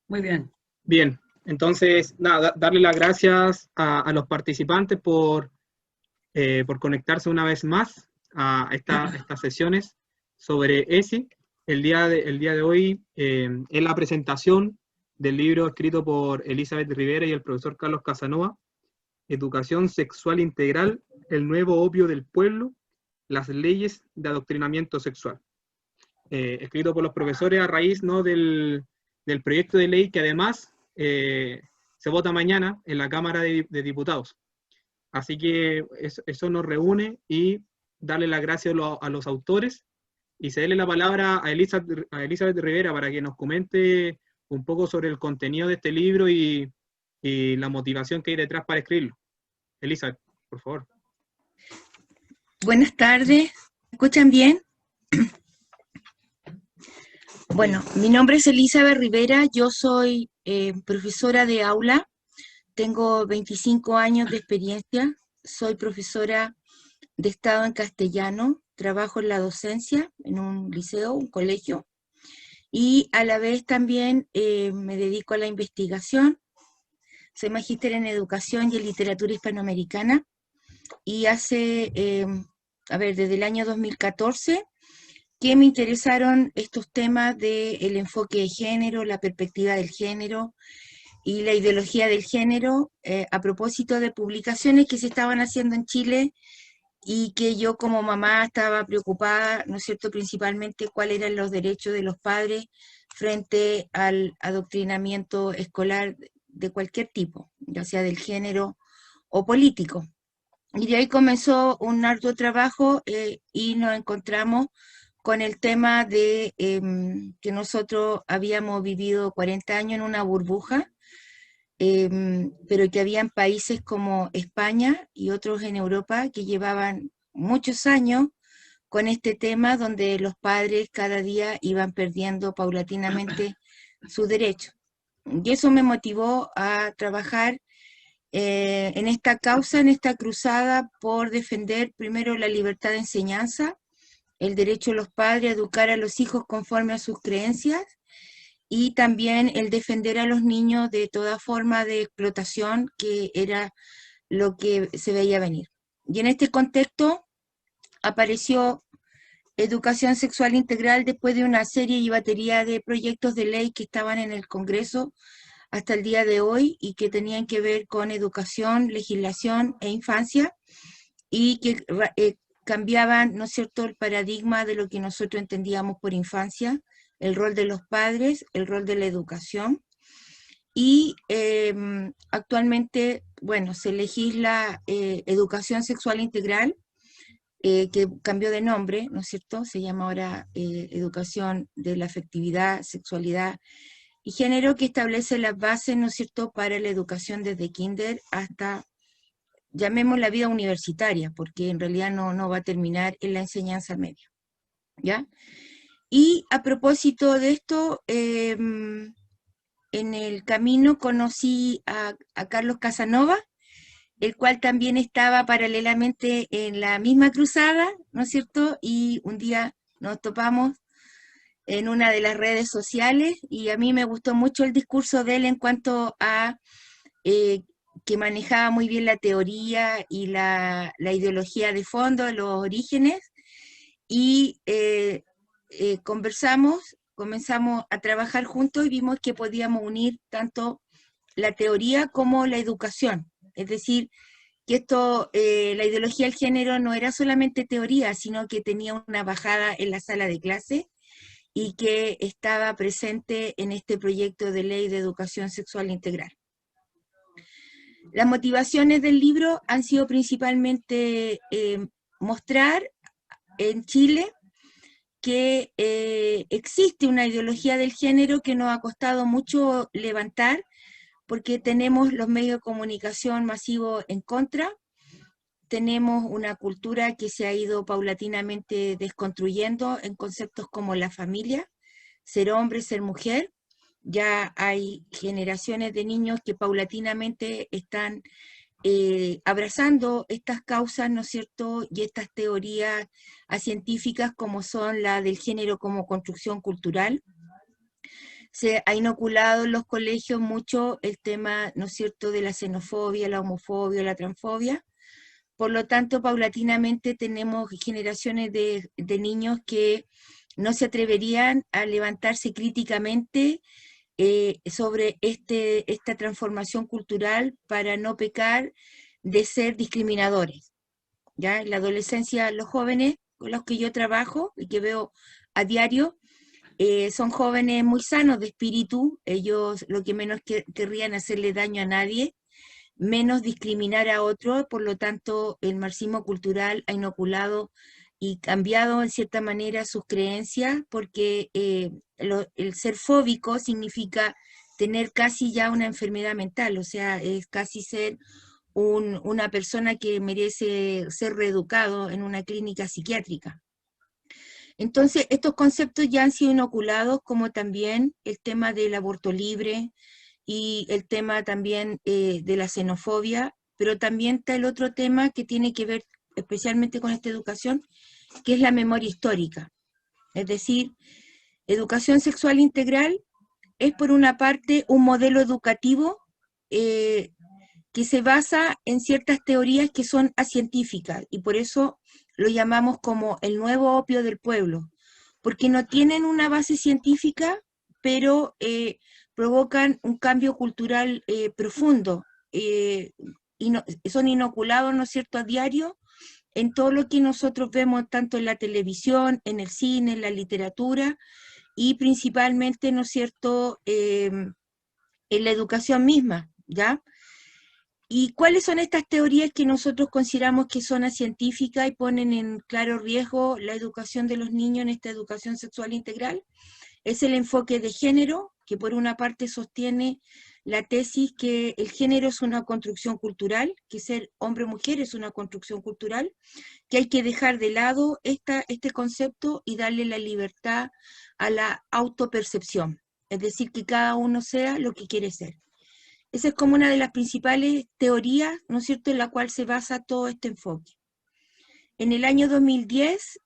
Muy bien. Bien, entonces, nada, darle las gracias a los participantes por conectarse una vez más a estas sesiones sobre ESI. El día de hoy es la presentación del libro escrito por Elizabeth Rivera y el profesor Carlos Casanova, Educación Sexual Integral, el nuevo opio del pueblo, las leyes de adoctrinamiento sexual. Escrito por los profesores a raíz, ¿no?, del proyecto de ley que además se vota mañana en la Cámara de Diputados. Así que eso nos reúne y darle las gracias a los autores y cederle la palabra a Elizabeth Rivera para que nos comente un poco sobre el contenido de este libro y la motivación que hay detrás para escribirlo. Elizabeth, por favor. Buenas tardes, ¿me escuchan bien? Bueno, mi nombre es Elizabeth Rivera, yo soy profesora de aula, tengo 25 años de experiencia, soy profesora de Estado en castellano, trabajo en la docencia en un liceo, un colegio, y a la vez también me dedico a la investigación, soy magíster en educación y en literatura hispanoamericana, y desde el año 2014, que me interesaron estos temas del enfoque de género, la perspectiva del género y la ideología del género, a propósito de publicaciones que se estaban haciendo en Chile y que yo como mamá estaba preocupada, ¿no es cierto?, principalmente cuáles eran los derechos de los padres frente al adoctrinamiento escolar de cualquier tipo, ya sea del género o político. Y de ahí comenzó un arduo trabajo y nos encontramos con el tema de que nosotros habíamos vivido 40 años en una burbuja, pero que habían países como España y otros en Europa que llevaban muchos años con este tema, donde los padres cada día iban perdiendo paulatinamente sus derechos. Y eso me motivó a trabajar en esta causa, en esta cruzada por defender primero la libertad de enseñanza, el derecho de los padres a educar a los hijos conforme a sus creencias y también el defender a los niños de toda forma de explotación, que era lo que se veía venir. Y en este contexto apareció Educación Sexual Integral después de una serie y batería de proyectos de ley que estaban en el Congreso hasta el día de hoy y que tenían que ver con educación, legislación e infancia y que cambiaban, ¿no es cierto?, el paradigma de lo que nosotros entendíamos por infancia, el rol de los padres, el rol de la educación. Y actualmente, bueno, se legisla educación sexual integral, que cambió de nombre, ¿no es cierto? Se llama ahora educación de la afectividad, sexualidad y género, que establece las bases, ¿no es cierto?, para la educación desde kinder hasta, llamemos la vida universitaria, porque en realidad no va a terminar en la enseñanza media, ¿ya? Y a propósito de esto, en el camino conocí a Carlos Casanova, el cual también estaba paralelamente en la misma cruzada, ¿no es cierto? Y un día nos topamos en una de las redes sociales y a mí me gustó mucho el discurso de él en cuanto a eh, que manejaba muy bien la teoría y la ideología de fondo, los orígenes, y comenzamos a trabajar juntos y vimos que podíamos unir tanto la teoría como la educación. Es decir, que la ideología del género no era solamente teoría, sino que tenía una bajada en la sala de clase y que estaba presente en este proyecto de ley de educación sexual integral. Las motivaciones del libro han sido principalmente mostrar en Chile que existe una ideología del género que nos ha costado mucho levantar, porque tenemos los medios de comunicación masivos en contra, tenemos una cultura que se ha ido paulatinamente desconstruyendo en conceptos como la familia, ser hombre, ser mujer. Ya hay generaciones de niños que paulatinamente están abrazando estas causas, ¿no es cierto?, y estas teorías científicas como son la del género como construcción cultural. se ha inoculado en los colegios mucho el tema, ¿no es cierto?, de la xenofobia, la homofobia, la transfobia. Por lo tanto, paulatinamente tenemos generaciones de niños que no se atreverían a levantarse críticamente sobre esta transformación cultural para no pecar de ser discriminadores. ¿Ya? En la adolescencia, los jóvenes con los que yo trabajo y que veo a diario, son jóvenes muy sanos de espíritu, ellos lo que menos querrían hacerle daño a nadie, menos discriminar a otro, por lo tanto el marxismo cultural ha inoculado y cambiado en cierta manera sus creencias, porque el ser fóbico significa tener casi ya una enfermedad mental, o sea, es casi ser una persona que merece ser reeducado en una clínica psiquiátrica. Entonces, estos conceptos ya han sido inoculados, como también el tema del aborto libre y el tema también de la xenofobia, pero también está el otro tema que tiene que ver especialmente con esta educación, que es la memoria histórica. Es decir, educación sexual integral es por una parte un modelo educativo que se basa en ciertas teorías que son acientíficas, y por eso lo llamamos como el nuevo opio del pueblo, porque no tienen una base científica, pero provocan un cambio cultural profundo, y son inoculados, ¿no es cierto?, a diario, en todo lo que nosotros vemos, tanto en la televisión, en el cine, en la literatura, y principalmente, ¿no es cierto?, en la educación misma, ¿ya? ¿Y cuáles son estas teorías que nosotros consideramos que son científicas y ponen en claro riesgo la educación de los niños en esta educación sexual integral? Es el enfoque de género, que por una parte sostiene la tesis que el género es una construcción cultural, que ser hombre o mujer es una construcción cultural, que hay que dejar de lado este concepto y darle la libertad a la autopercepción, es decir, que cada uno sea lo que quiere ser. Esa es como una de las principales teorías, ¿no es cierto?, en la cual se basa todo este enfoque. En el año 2010,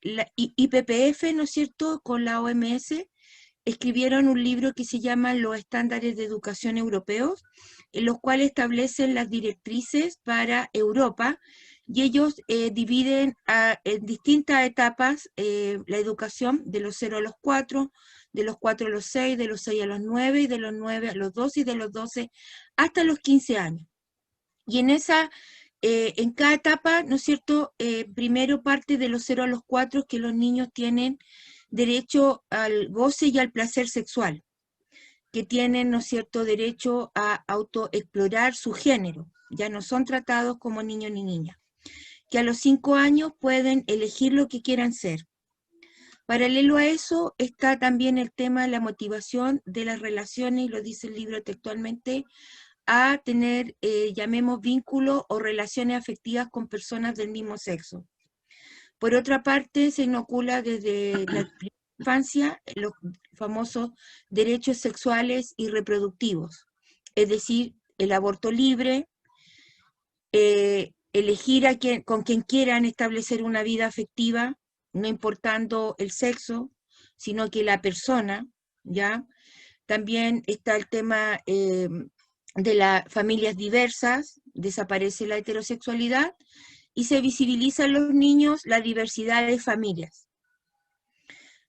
la IPPF, ¿no es cierto?, con la OMS, escribieron un libro que se llama Los estándares de educación europeos, en los cuales establecen las directrices para Europa, y ellos dividen en distintas etapas la educación de los 0 a los 4, de los 4 a los 6, de los 6 a los 9, y de los 9 a los 12, y de los 12 hasta los 15 años. Y en cada etapa, ¿no es cierto?, primero parte de los 0 a los 4, que los niños tienen derecho al goce y al placer sexual, que tienen, ¿no es cierto?, derecho a autoexplorar su género, ya no son tratados como niños ni niñas, que a los 5 años pueden elegir lo que quieran ser. Paralelo a eso está también el tema de la motivación de las relaciones, y lo dice el libro textualmente, a tener, llamemos vínculos o relaciones afectivas con personas del mismo sexo. Por otra parte, se inocula desde la infancia los famosos derechos sexuales y reproductivos, es decir, el aborto libre, elegir con quien quieran establecer una vida afectiva, no importando el sexo, sino que la persona, ¿ya? También está el tema de las familias diversas, desaparece la heterosexualidad, y se visibiliza en los niños la diversidad de familias.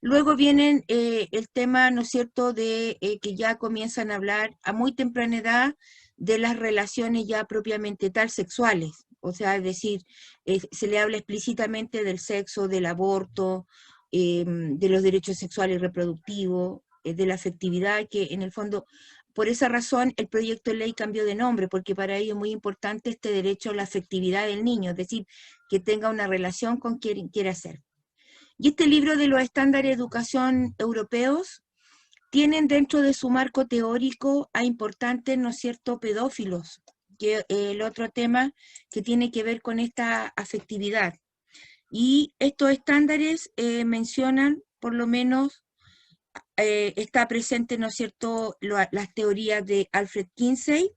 Luego vienen el tema, ¿no es cierto?, de que ya comienzan a hablar a muy temprana edad de las relaciones ya propiamente tal sexuales, o sea, es decir, se le habla explícitamente del sexo, del aborto, de los derechos sexuales y reproductivos, de la afectividad, que en el fondo, por esa razón, el proyecto de ley cambió de nombre, porque para ello es muy importante este derecho a la afectividad del niño, es decir, que tenga una relación con quien quiera ser. Y este libro de los estándares de educación europeos tienen dentro de su marco teórico a importantes, ¿no es cierto?, pedófilos, que el otro tema que tiene que ver con esta afectividad. Y estos estándares mencionan, por lo menos, está presente, ¿no es cierto?, las teorías de Alfred Kinsey,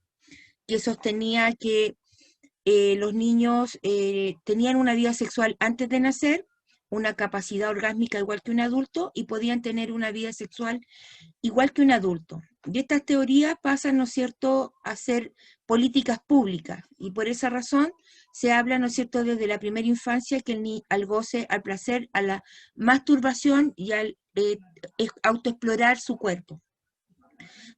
que sostenía que los niños tenían una vida sexual antes de nacer, una capacidad orgásmica igual que un adulto y podían tener una vida sexual igual que un adulto. Y estas teorías pasan, ¿no es cierto?, a ser políticas públicas, y por esa razón se habla, ¿no es cierto?, desde la primera infancia que al goce, al placer, a la masturbación y al autoexplorar su cuerpo.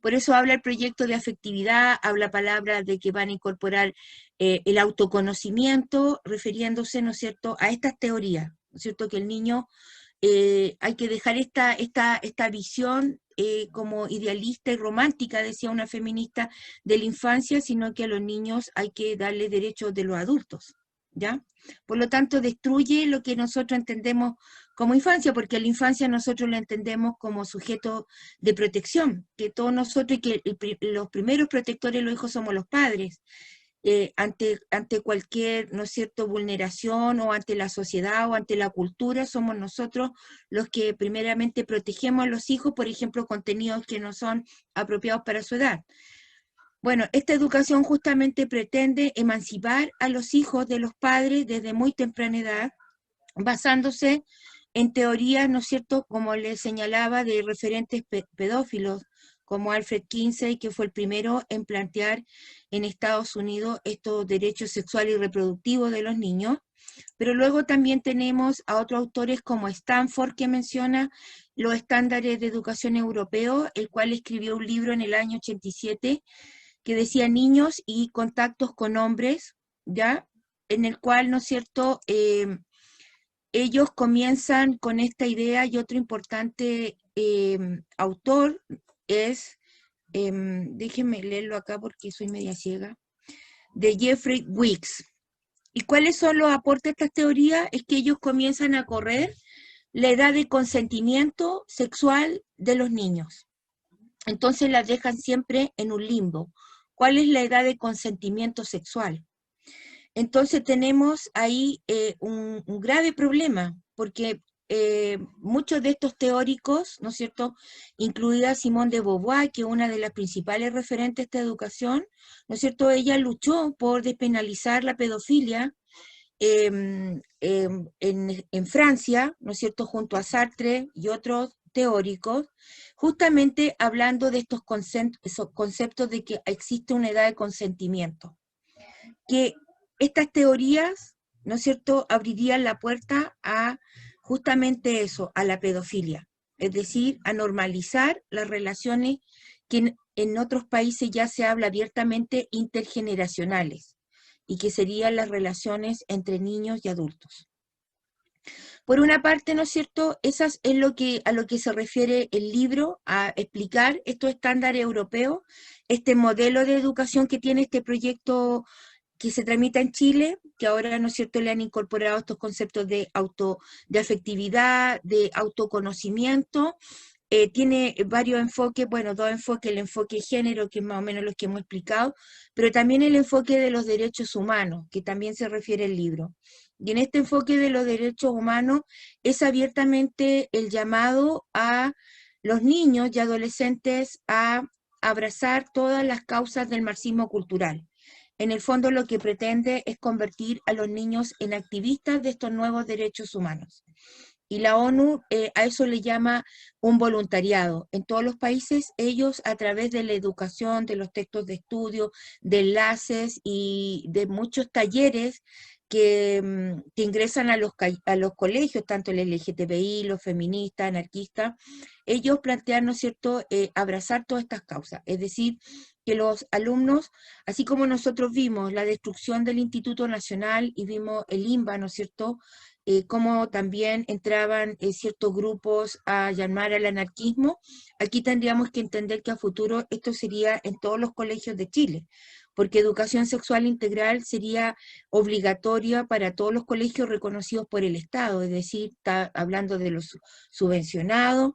Por eso habla el proyecto de afectividad, habla palabras de que van a incorporar el autoconocimiento, refiriéndose, ¿no es cierto?, a estas teorías, ¿no es cierto?, que el niño hay que dejar esta visión como idealista y romántica, decía una feminista, de la infancia, sino que a los niños hay que darle derechos de los adultos, ¿ya? Por lo tanto, destruye lo que nosotros entendemos como infancia, porque la infancia nosotros la entendemos como sujeto de protección, que todos nosotros, y que los primeros protectores de los hijos somos los padres, ante cualquier, ¿no es cierto?, vulneración, o ante la sociedad, o ante la cultura, somos nosotros los que primeramente protegemos a los hijos, por ejemplo, contenidos que no son apropiados para su edad. Bueno, esta educación justamente pretende emancipar a los hijos de los padres desde muy temprana edad, basándose en teorías, ¿no es cierto?, como les señalaba, de referentes pedófilos, como Alfred Kinsey, que fue el primero en plantear en Estados Unidos estos derechos sexuales y reproductivos de los niños. Pero luego también tenemos a otros autores como Stanford, que menciona los estándares de educación europeos, el cual escribió un libro en el año 87 que decía Niños y contactos con hombres, ¿ya? En el cual, ¿no es cierto?, ellos comienzan con esta idea, y otro importante autor es, déjenme leerlo acá porque soy media ciega, de Jeffrey Wicks. ¿Y cuáles son los aportes de estas teorías? Es que ellos comienzan a correr la edad de consentimiento sexual de los niños. Entonces las dejan siempre en un limbo. ¿Cuál es la edad de consentimiento sexual? Entonces tenemos ahí un grave problema, porque muchos de estos teóricos, ¿no es cierto?, incluida Simone de Beauvoir, que es una de las principales referentes de esta educación, ¿no es cierto?, ella luchó por despenalizar la pedofilia en Francia, ¿no es cierto?, junto a Sartre y otros teóricos, justamente hablando de estos conceptos de que existe una edad de consentimiento, que estas teorías, ¿no es cierto?, abrirían la puerta a justamente eso, a la pedofilia, es decir, a normalizar las relaciones que en otros países ya se habla abiertamente intergeneracionales, y que serían las relaciones entre niños y adultos. Por una parte, ¿no es cierto?, esas es a lo que se refiere el libro, a explicar estos estándares europeos, este modelo de educación que tiene este proyecto que se tramita en Chile, que ahora, ¿no es cierto?, le han incorporado estos conceptos de afectividad, de autoconocimiento. Tiene varios enfoques, bueno, dos enfoques: el enfoque género, que es más o menos lo que hemos explicado, pero también el enfoque de los derechos humanos, que también se refiere el libro. Y en este enfoque de los derechos humanos es abiertamente el llamado a los niños y adolescentes a abrazar todas las causas del marxismo cultural. En el fondo lo que pretende es convertir a los niños en activistas de estos nuevos derechos humanos. Y la ONU a eso le llama un voluntariado. En todos los países, ellos, a través de la educación, de los textos de estudio, de enlaces y de muchos talleres que ingresan a los colegios, tanto el LGTBI, los feministas, anarquistas, ellos plantean, ¿no es cierto?, abrazar todas estas causas. Es decir, que los alumnos, así como nosotros vimos la destrucción del Instituto Nacional y vimos el INBA, ¿no es cierto?, cómo también entraban ciertos grupos a llamar al anarquismo, aquí tendríamos que entender que a futuro esto sería en todos los colegios de Chile, porque educación sexual integral sería obligatoria para todos los colegios reconocidos por el Estado, es decir, está hablando de los subvencionados,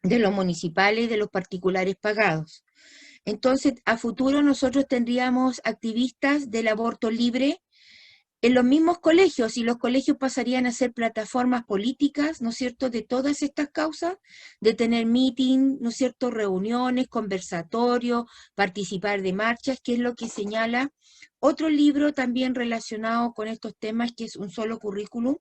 de los municipales y de los particulares pagados. Entonces, a futuro nosotros tendríamos activistas del aborto libre, en los mismos colegios, y los colegios pasarían a ser plataformas políticas, ¿no es cierto?, de todas estas causas, de tener meeting, ¿no es cierto?, reuniones, conversatorios, participar de marchas, que es lo que señala otro libro también relacionado con estos temas, que es Un Solo Currículum,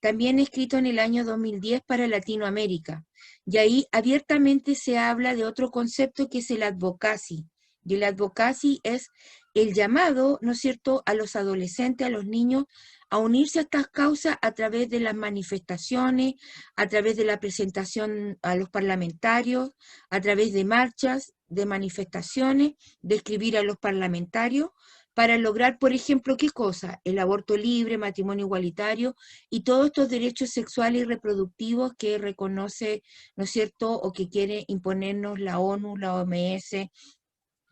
también escrito en el año 2010 para Latinoamérica. Y ahí abiertamente se habla de otro concepto que es el advocacy. Y el advocacy es el llamado, ¿no es cierto?, a los adolescentes, a los niños, a unirse a estas causas a través de las manifestaciones, a través de la presentación a los parlamentarios, a través de marchas, de manifestaciones, de escribir a los parlamentarios, para lograr, por ejemplo, ¿qué cosa? El aborto libre, matrimonio igualitario y todos estos derechos sexuales y reproductivos que reconoce, ¿no es cierto?, o que quiere imponernos la ONU, la OMS,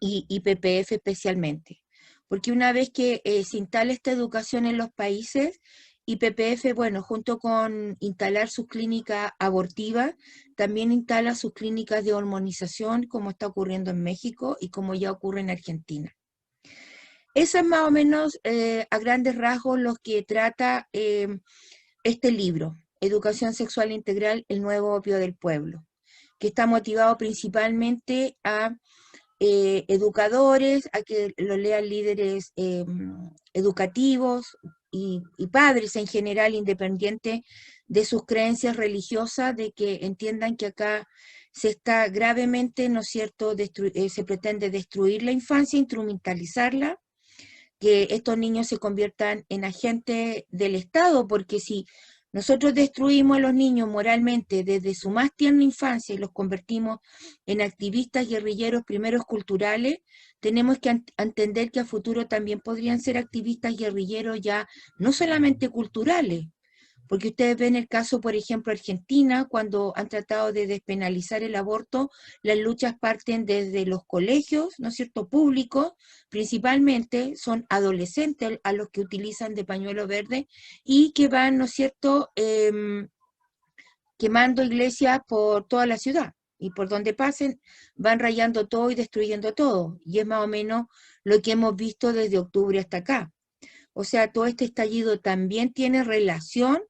y PPF especialmente. Porque una vez que se instala esta educación en los países, y PPF, bueno, junto con instalar sus clínicas abortivas, también instala sus clínicas de hormonización, como está ocurriendo en México y como ya ocurre en Argentina. Eso es más o menos a grandes rasgos lo que trata este libro, Educación Sexual Integral, el nuevo opio del pueblo, que está motivado principalmente a educadores, a que lo lean líderes educativos y padres en general, independiente de sus creencias religiosas, de que entiendan que acá se está gravemente, ¿no es cierto?, se pretende destruir la infancia, instrumentalizarla, que estos niños se conviertan en agentes del Estado, porque si nosotros destruimos a los niños moralmente desde su más tierna infancia y los convertimos en activistas guerrilleros primeros culturales, tenemos que entender que a futuro también podrían ser activistas guerrilleros ya no solamente culturales, porque ustedes ven el caso, por ejemplo, Argentina, cuando han tratado de despenalizar el aborto, las luchas parten desde los colegios, ¿no es cierto?, públicos, principalmente son adolescentes a los que utilizan de pañuelo verde y que van, ¿no es cierto?, quemando iglesias por toda la ciudad. Y por donde pasen, van rayando todo y destruyendo todo. Y es más o menos lo que hemos visto desde octubre hasta acá. O sea, todo este estallido también tiene relación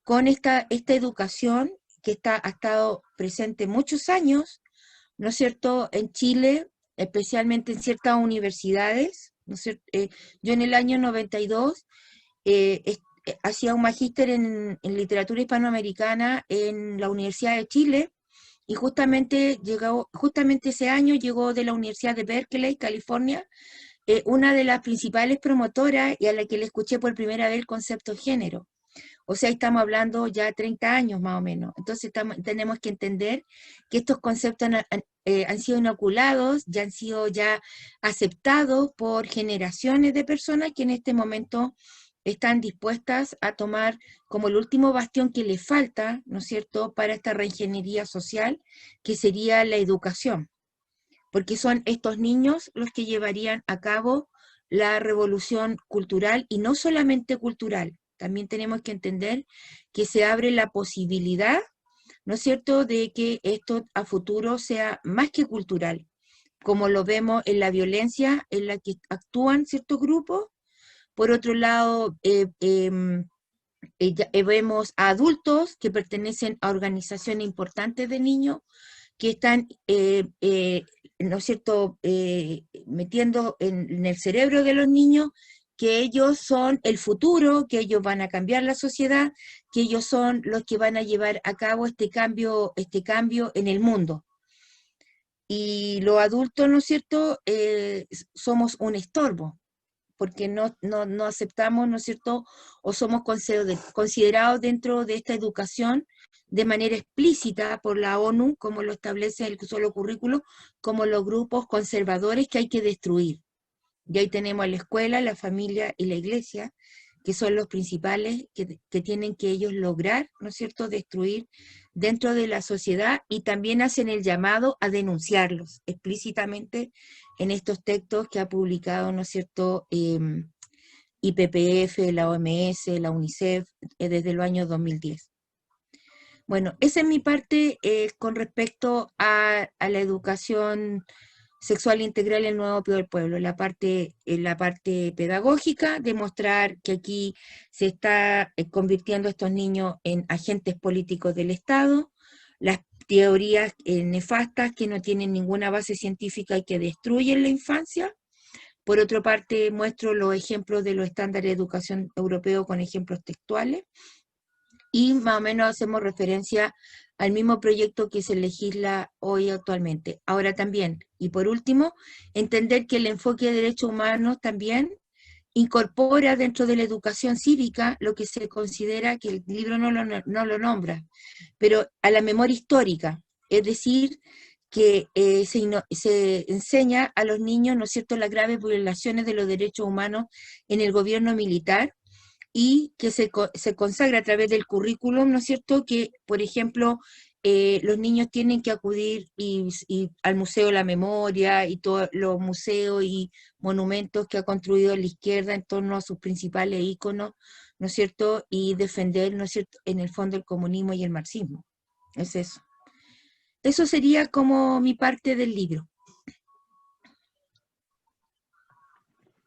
con esta educación que ha estado presente muchos años, ¿no es cierto?, en Chile, especialmente en ciertas universidades, ¿no es cierto? Yo en el año 92 hacía un magíster en literatura hispanoamericana en la Universidad de Chile, y justamente ese año llegó de la Universidad de Berkeley, California, una de las principales promotoras y a la que le escuché por primera vez el concepto género. O sea, estamos hablando ya 30 años más o menos. Entonces tenemos que entender que estos conceptos han sido inoculados, ya han sido ya aceptados por generaciones de personas que en este momento están dispuestas a tomar como el último bastión que les falta, ¿no es cierto?, para esta reingeniería social, que sería la educación. Porque son estos niños los que llevarían a cabo la revolución cultural, y no solamente cultural. También tenemos que entender que se abre la posibilidad, ¿no es cierto?, de que esto a futuro sea más que cultural, como lo vemos en la violencia en la que actúan ciertos grupos. Por otro lado, vemos a adultos que pertenecen a organizaciones importantes de niños que están, ¿no es cierto?, metiendo en el cerebro de los niños que ellos son el futuro, que ellos van a cambiar la sociedad, que ellos son los que van a llevar a cabo este cambio en el mundo. Y los adultos, ¿no es cierto?, somos un estorbo, porque no aceptamos, ¿no es cierto?, o somos considerados dentro de esta educación de manera explícita por la ONU, como lo establece el solo currículo, como los grupos conservadores que hay que destruir. Y ahí tenemos a la escuela, la familia y la iglesia, que son los principales que tienen que ellos lograr, ¿no es cierto?, destruir dentro de la sociedad, y también hacen el llamado a denunciarlos explícitamente en estos textos que ha publicado, ¿no es cierto?, IPPF, la OMS, la UNICEF, desde los años 2010. Bueno, esa es mi parte con respecto a la educación sexual integral, el nuevo opio del pueblo. La parte pedagógica, demostrar que aquí se está convirtiendo a estos niños en agentes políticos del Estado, las teorías nefastas que no tienen ninguna base científica y que destruyen la infancia. Por otra parte, muestro los ejemplos de los estándares de educación europeo con ejemplos textuales, y más o menos hacemos referencia al mismo proyecto que se legisla hoy actualmente. Ahora también, y por último, entender que el enfoque de derechos humanos también incorpora dentro de la educación cívica lo que se considera, que el libro no lo nombra, pero a la memoria histórica, es decir, que se enseña a los niños, ¿no es cierto?, las graves violaciones de los derechos humanos en el gobierno militar, y que se consagra a través del currículum, ¿no es cierto?, que, por ejemplo, los niños tienen que acudir al Museo de la Memoria y todos los museos y monumentos que ha construido la izquierda en torno a sus principales íconos, ¿no es cierto?, y defender, ¿no es cierto?, en el fondo el comunismo y el marxismo. Es eso. Eso sería como mi parte del libro.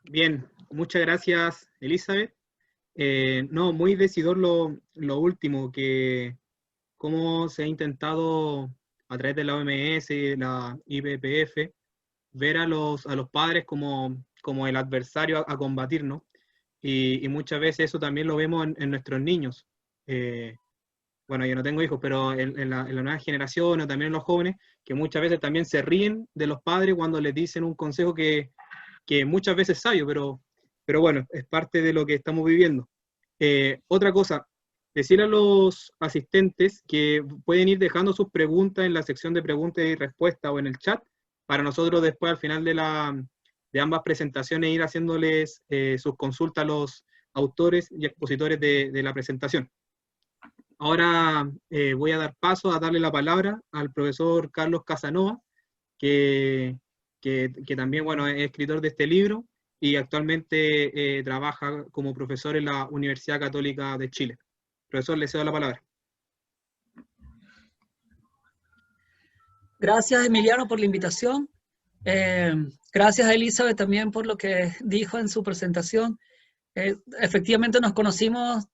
Bien, muchas gracias, Elizabeth. No, muy decidor lo último, que cómo se ha intentado a través de la OMS, la IPPF, ver a los padres como el adversario a combatir, ¿no? Y muchas veces eso también lo vemos en nuestros niños. Bueno, yo no tengo hijos, pero en la nueva generación o también en los jóvenes, que muchas veces también se ríen de los padres cuando les dicen un consejo que muchas veces es sabio, pero bueno, es parte de lo que estamos viviendo. Otra cosa, decirle a los asistentes que pueden ir dejando sus preguntas en la sección de preguntas y respuestas o en el chat, para nosotros después al final de ambas presentaciones ir haciéndoles sus consultas a los autores y expositores de la presentación. Ahora voy a dar paso a darle la palabra al profesor Carlos Casanova, que también, bueno, es escritor de este libro y actualmente trabaja como profesor en la Universidad Católica de Chile. Profesor, le cedo la palabra. Gracias, Emiliano, por la invitación. Gracias a Elizabeth también por lo que dijo en su presentación. Efectivamente nos conocimos,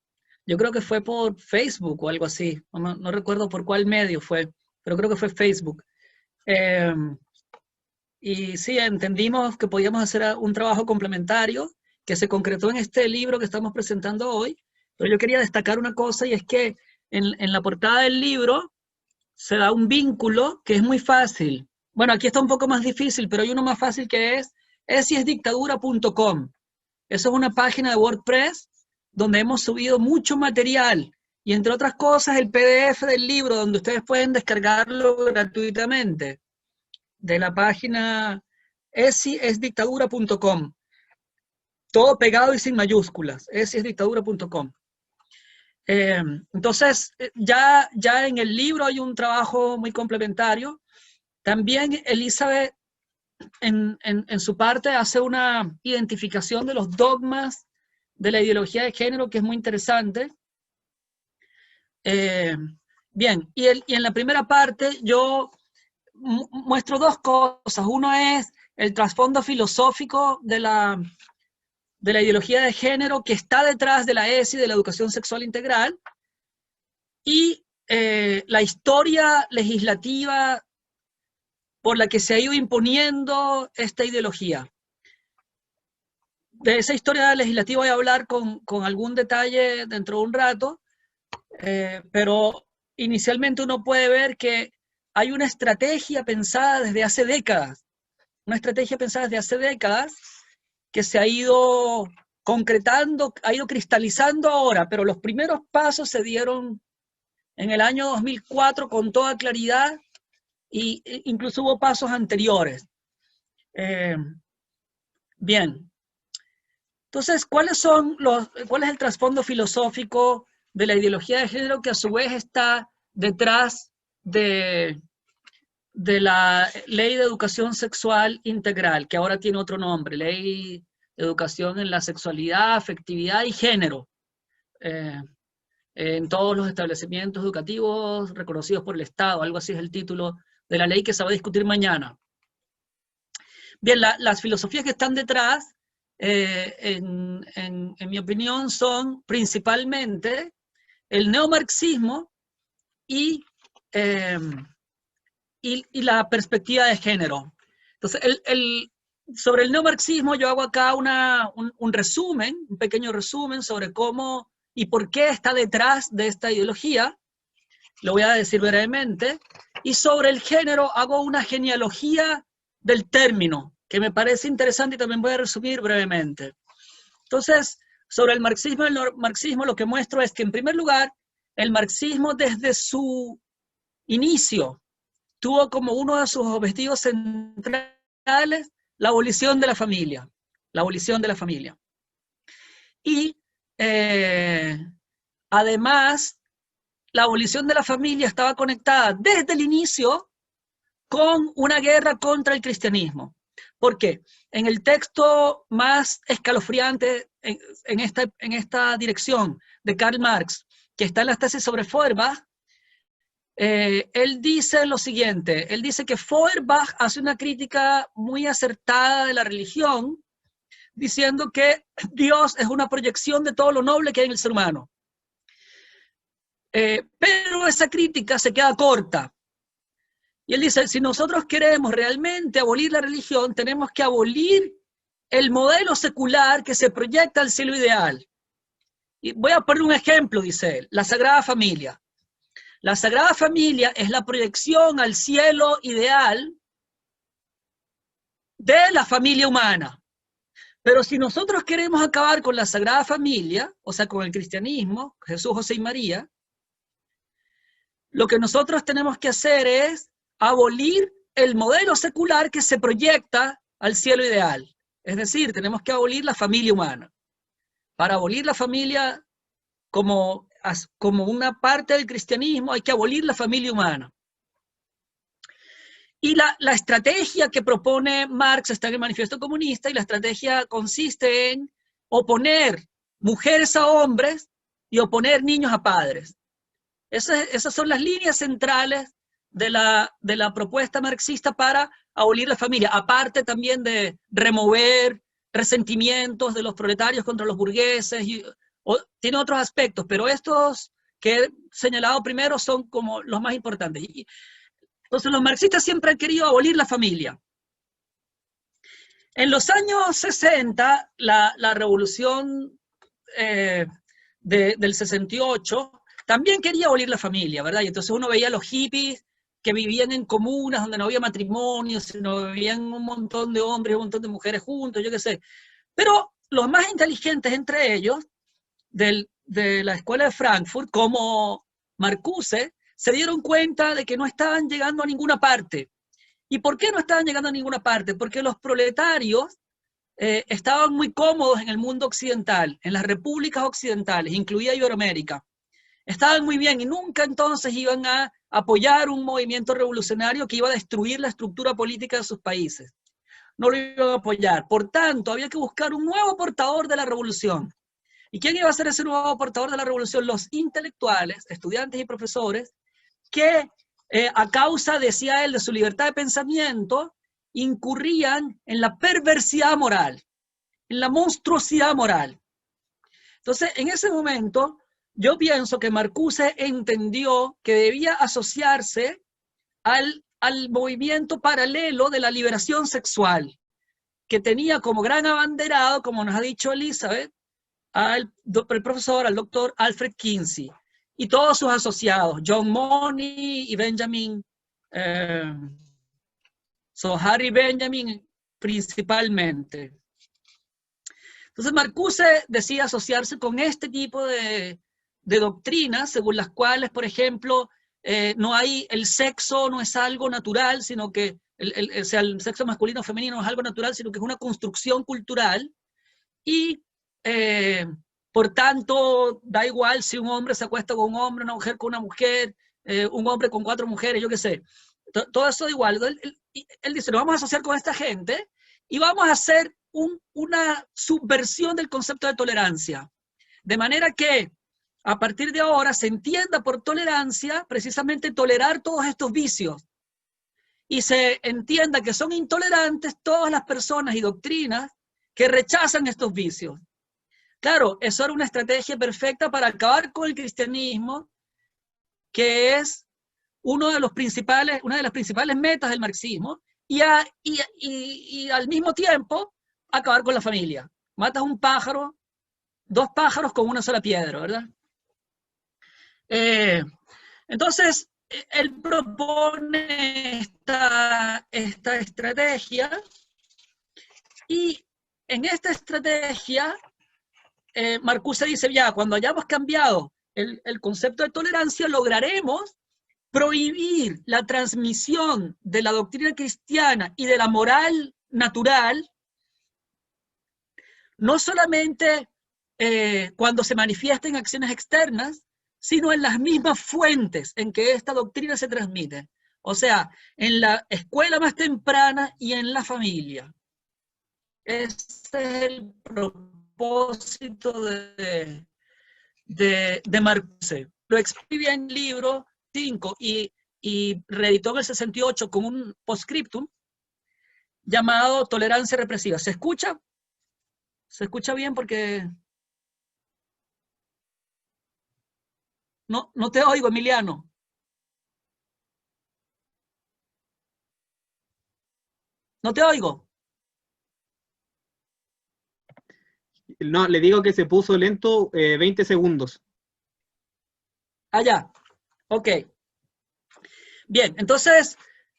yo creo que fue por Facebook o algo así. No recuerdo por cuál medio fue, pero creo que fue Facebook. Y sí, entendimos que podíamos hacer un trabajo complementario que se concretó en este libro que estamos presentando hoy, pero yo quería destacar una cosa, y es que en la portada del libro se da un vínculo que es muy fácil. Bueno, aquí está un poco más difícil, pero hay uno más fácil que es esiesdictadura.com. Eso es una página de WordPress donde hemos subido mucho material, y entre otras cosas el PDF del libro, donde ustedes pueden descargarlo gratuitamente, de la página esiesdictadura.com. Todo pegado y sin mayúsculas, esiesdictadura.com. Entonces, ya en el libro hay un trabajo muy complementario. También Elizabeth, en su parte, hace una identificación de los dogmas de la ideología de género que es muy interesante. Bien, y en la primera parte yo muestro dos cosas. Uno es el trasfondo filosófico de la ideología de género que está detrás de la ESI, de la educación sexual integral, y la historia legislativa por la que se ha ido imponiendo esta ideología. De esa historia legislativa voy a hablar con algún detalle dentro de un rato, pero inicialmente uno puede ver que hay una estrategia pensada desde hace décadas, que se ha ido concretando, ha ido cristalizando ahora, pero los primeros pasos se dieron en el año 2004 con toda claridad, y incluso hubo pasos anteriores. Bien. Entonces, ¿cuál es el trasfondo filosófico de la ideología de género que a su vez está detrás de la Ley de Educación Sexual Integral, que ahora tiene otro nombre, Ley de Educación en la Sexualidad, Afectividad y Género, en todos los establecimientos educativos reconocidos por el Estado? Algo así es el título de la ley que se va a discutir mañana. Bien, las filosofías que están detrás, en mi opinión, son principalmente el neomarxismo y la perspectiva de género. Entonces, sobre el neomarxismo yo hago acá un resumen, un pequeño resumen sobre cómo y por qué está detrás de esta ideología, lo voy a decir brevemente, y sobre el género hago una genealogía del término, que me parece interesante y también voy a resumir brevemente. Entonces, sobre el marxismo y el neomarxismo, lo que muestro es que, en primer lugar, el marxismo desde su inicio tuvo como uno de sus objetivos centrales la abolición de la familia. La abolición de la familia. Y además, la abolición de la familia estaba conectada desde el inicio con una guerra contra el cristianismo. ¿Por qué? En el texto más escalofriante en esta dirección de Karl Marx, que está en las tesis sobre Feuerbach, él dice lo siguiente, él dice que Feuerbach hace una crítica muy acertada de la religión, diciendo que Dios es una proyección de todo lo noble que hay en el ser humano. Pero esa crítica se queda corta. Y él dice, si nosotros queremos realmente abolir la religión, tenemos que abolir el modelo secular que se proyecta al cielo ideal. Y voy a poner un ejemplo, dice él, la Sagrada Familia. La Sagrada Familia es la proyección al cielo ideal de la familia humana. Pero si nosotros queremos acabar con la Sagrada Familia, o sea, con el cristianismo, Jesús, José y María, lo que nosotros tenemos que hacer es abolir el modelo secular que se proyecta al cielo ideal. Es decir, tenemos que abolir la familia humana. Para abolir la familia como una parte del cristianismo, hay que abolir la familia humana. Y la estrategia que propone Marx está en el Manifiesto Comunista, y la estrategia consiste en oponer mujeres a hombres y oponer niños a padres. Esas son las líneas centrales de la propuesta marxista para abolir la familia, aparte también de remover resentimientos de los proletarios contra los burgueses, tiene otros aspectos, pero estos que he señalado primero son como los más importantes. Entonces los marxistas siempre han querido abolir la familia. En los años 60, la revolución del 68 también quería abolir la familia, ¿verdad? Y entonces uno veía a los hippies que vivían en comunas donde no había matrimonio, sino vivían un montón de hombres y un montón de mujeres juntos, yo qué sé. Pero los más inteligentes entre ellos, de la escuela de Frankfurt, como Marcuse, se dieron cuenta de que no estaban llegando a ninguna parte. ¿Y por qué no estaban llegando a ninguna parte? Porque los proletarios estaban muy cómodos en el mundo occidental, en las repúblicas occidentales, incluida Iberoamérica. Estaban muy bien y nunca entonces iban a apoyar un movimiento revolucionario que iba a destruir la estructura política de sus países. No lo iban a apoyar. Por tanto, había que buscar un nuevo portador de la revolución. ¿Y quién iba a ser ese nuevo portador de la revolución? Los intelectuales, estudiantes y profesores, que a causa, decía él, de su libertad de pensamiento, incurrían en la perversidad moral, en la monstruosidad moral. Entonces, en ese momento, yo pienso que Marcuse entendió que debía asociarse al movimiento paralelo de la liberación sexual, que tenía como gran abanderado, como nos ha dicho Elizabeth, al profesor, al doctor Alfred Kinsey, y todos sus asociados, John Money y Benjamin, Harry Benjamin principalmente. Entonces Marcuse decide asociarse con este tipo de doctrinas, según las cuales, por ejemplo, el sexo no es algo natural, sino que el sexo masculino o femenino no es algo natural, sino que es una construcción cultural, y por tanto, da igual si un hombre se acuesta con un hombre, una mujer con una mujer, un hombre con 4 mujeres, yo qué sé. Todo eso da igual. Él dice, nos vamos a asociar con esta gente y vamos a hacer una subversión del concepto de tolerancia. De manera que, a partir de ahora, se entienda por tolerancia precisamente tolerar todos estos vicios. y se entienda que son intolerantes todas las personas y doctrinas que rechazan estos vicios. Claro, eso era una estrategia perfecta para acabar con el cristianismo, que es una de las principales metas del marxismo, y al mismo tiempo acabar con la familia. Matas un pájaro, dos pájaros con una sola piedra, ¿verdad? Entonces, él propone esta estrategia, y en esta estrategia Marcuse dice, ya, cuando hayamos cambiado el concepto de tolerancia, lograremos prohibir la transmisión de la doctrina cristiana y de la moral natural, no solamente cuando se manifiesten acciones externas, sino en las mismas fuentes en que esta doctrina se transmite. O sea, en la escuela más temprana y en la familia. Ese es el propósito de Marcuse. Lo escribe en el libro 5 y reeditó en el 68 como un postscriptum llamado Tolerancia Represiva. ¿Se escucha? ¿Se escucha bien? Porque no te oigo, Emiliano. No te oigo. No, le digo que se puso lento 20 segundos. Ah, ya. Ok. Bien, entonces,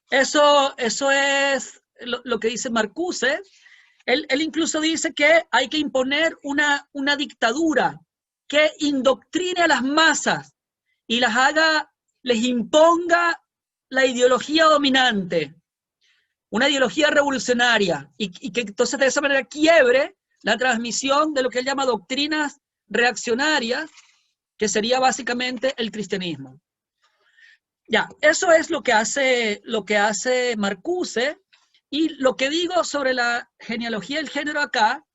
eso es lo que dice Marcuse. Él incluso dice que hay que imponer una dictadura que indoctrine a las masas y les imponga la ideología dominante, una ideología revolucionaria, y que entonces de esa manera quiebre la transmisión de lo que él llama doctrinas reaccionarias, que sería básicamente el cristianismo. Ya, eso es lo que hace Marcuse, y lo que digo sobre la genealogía del género acá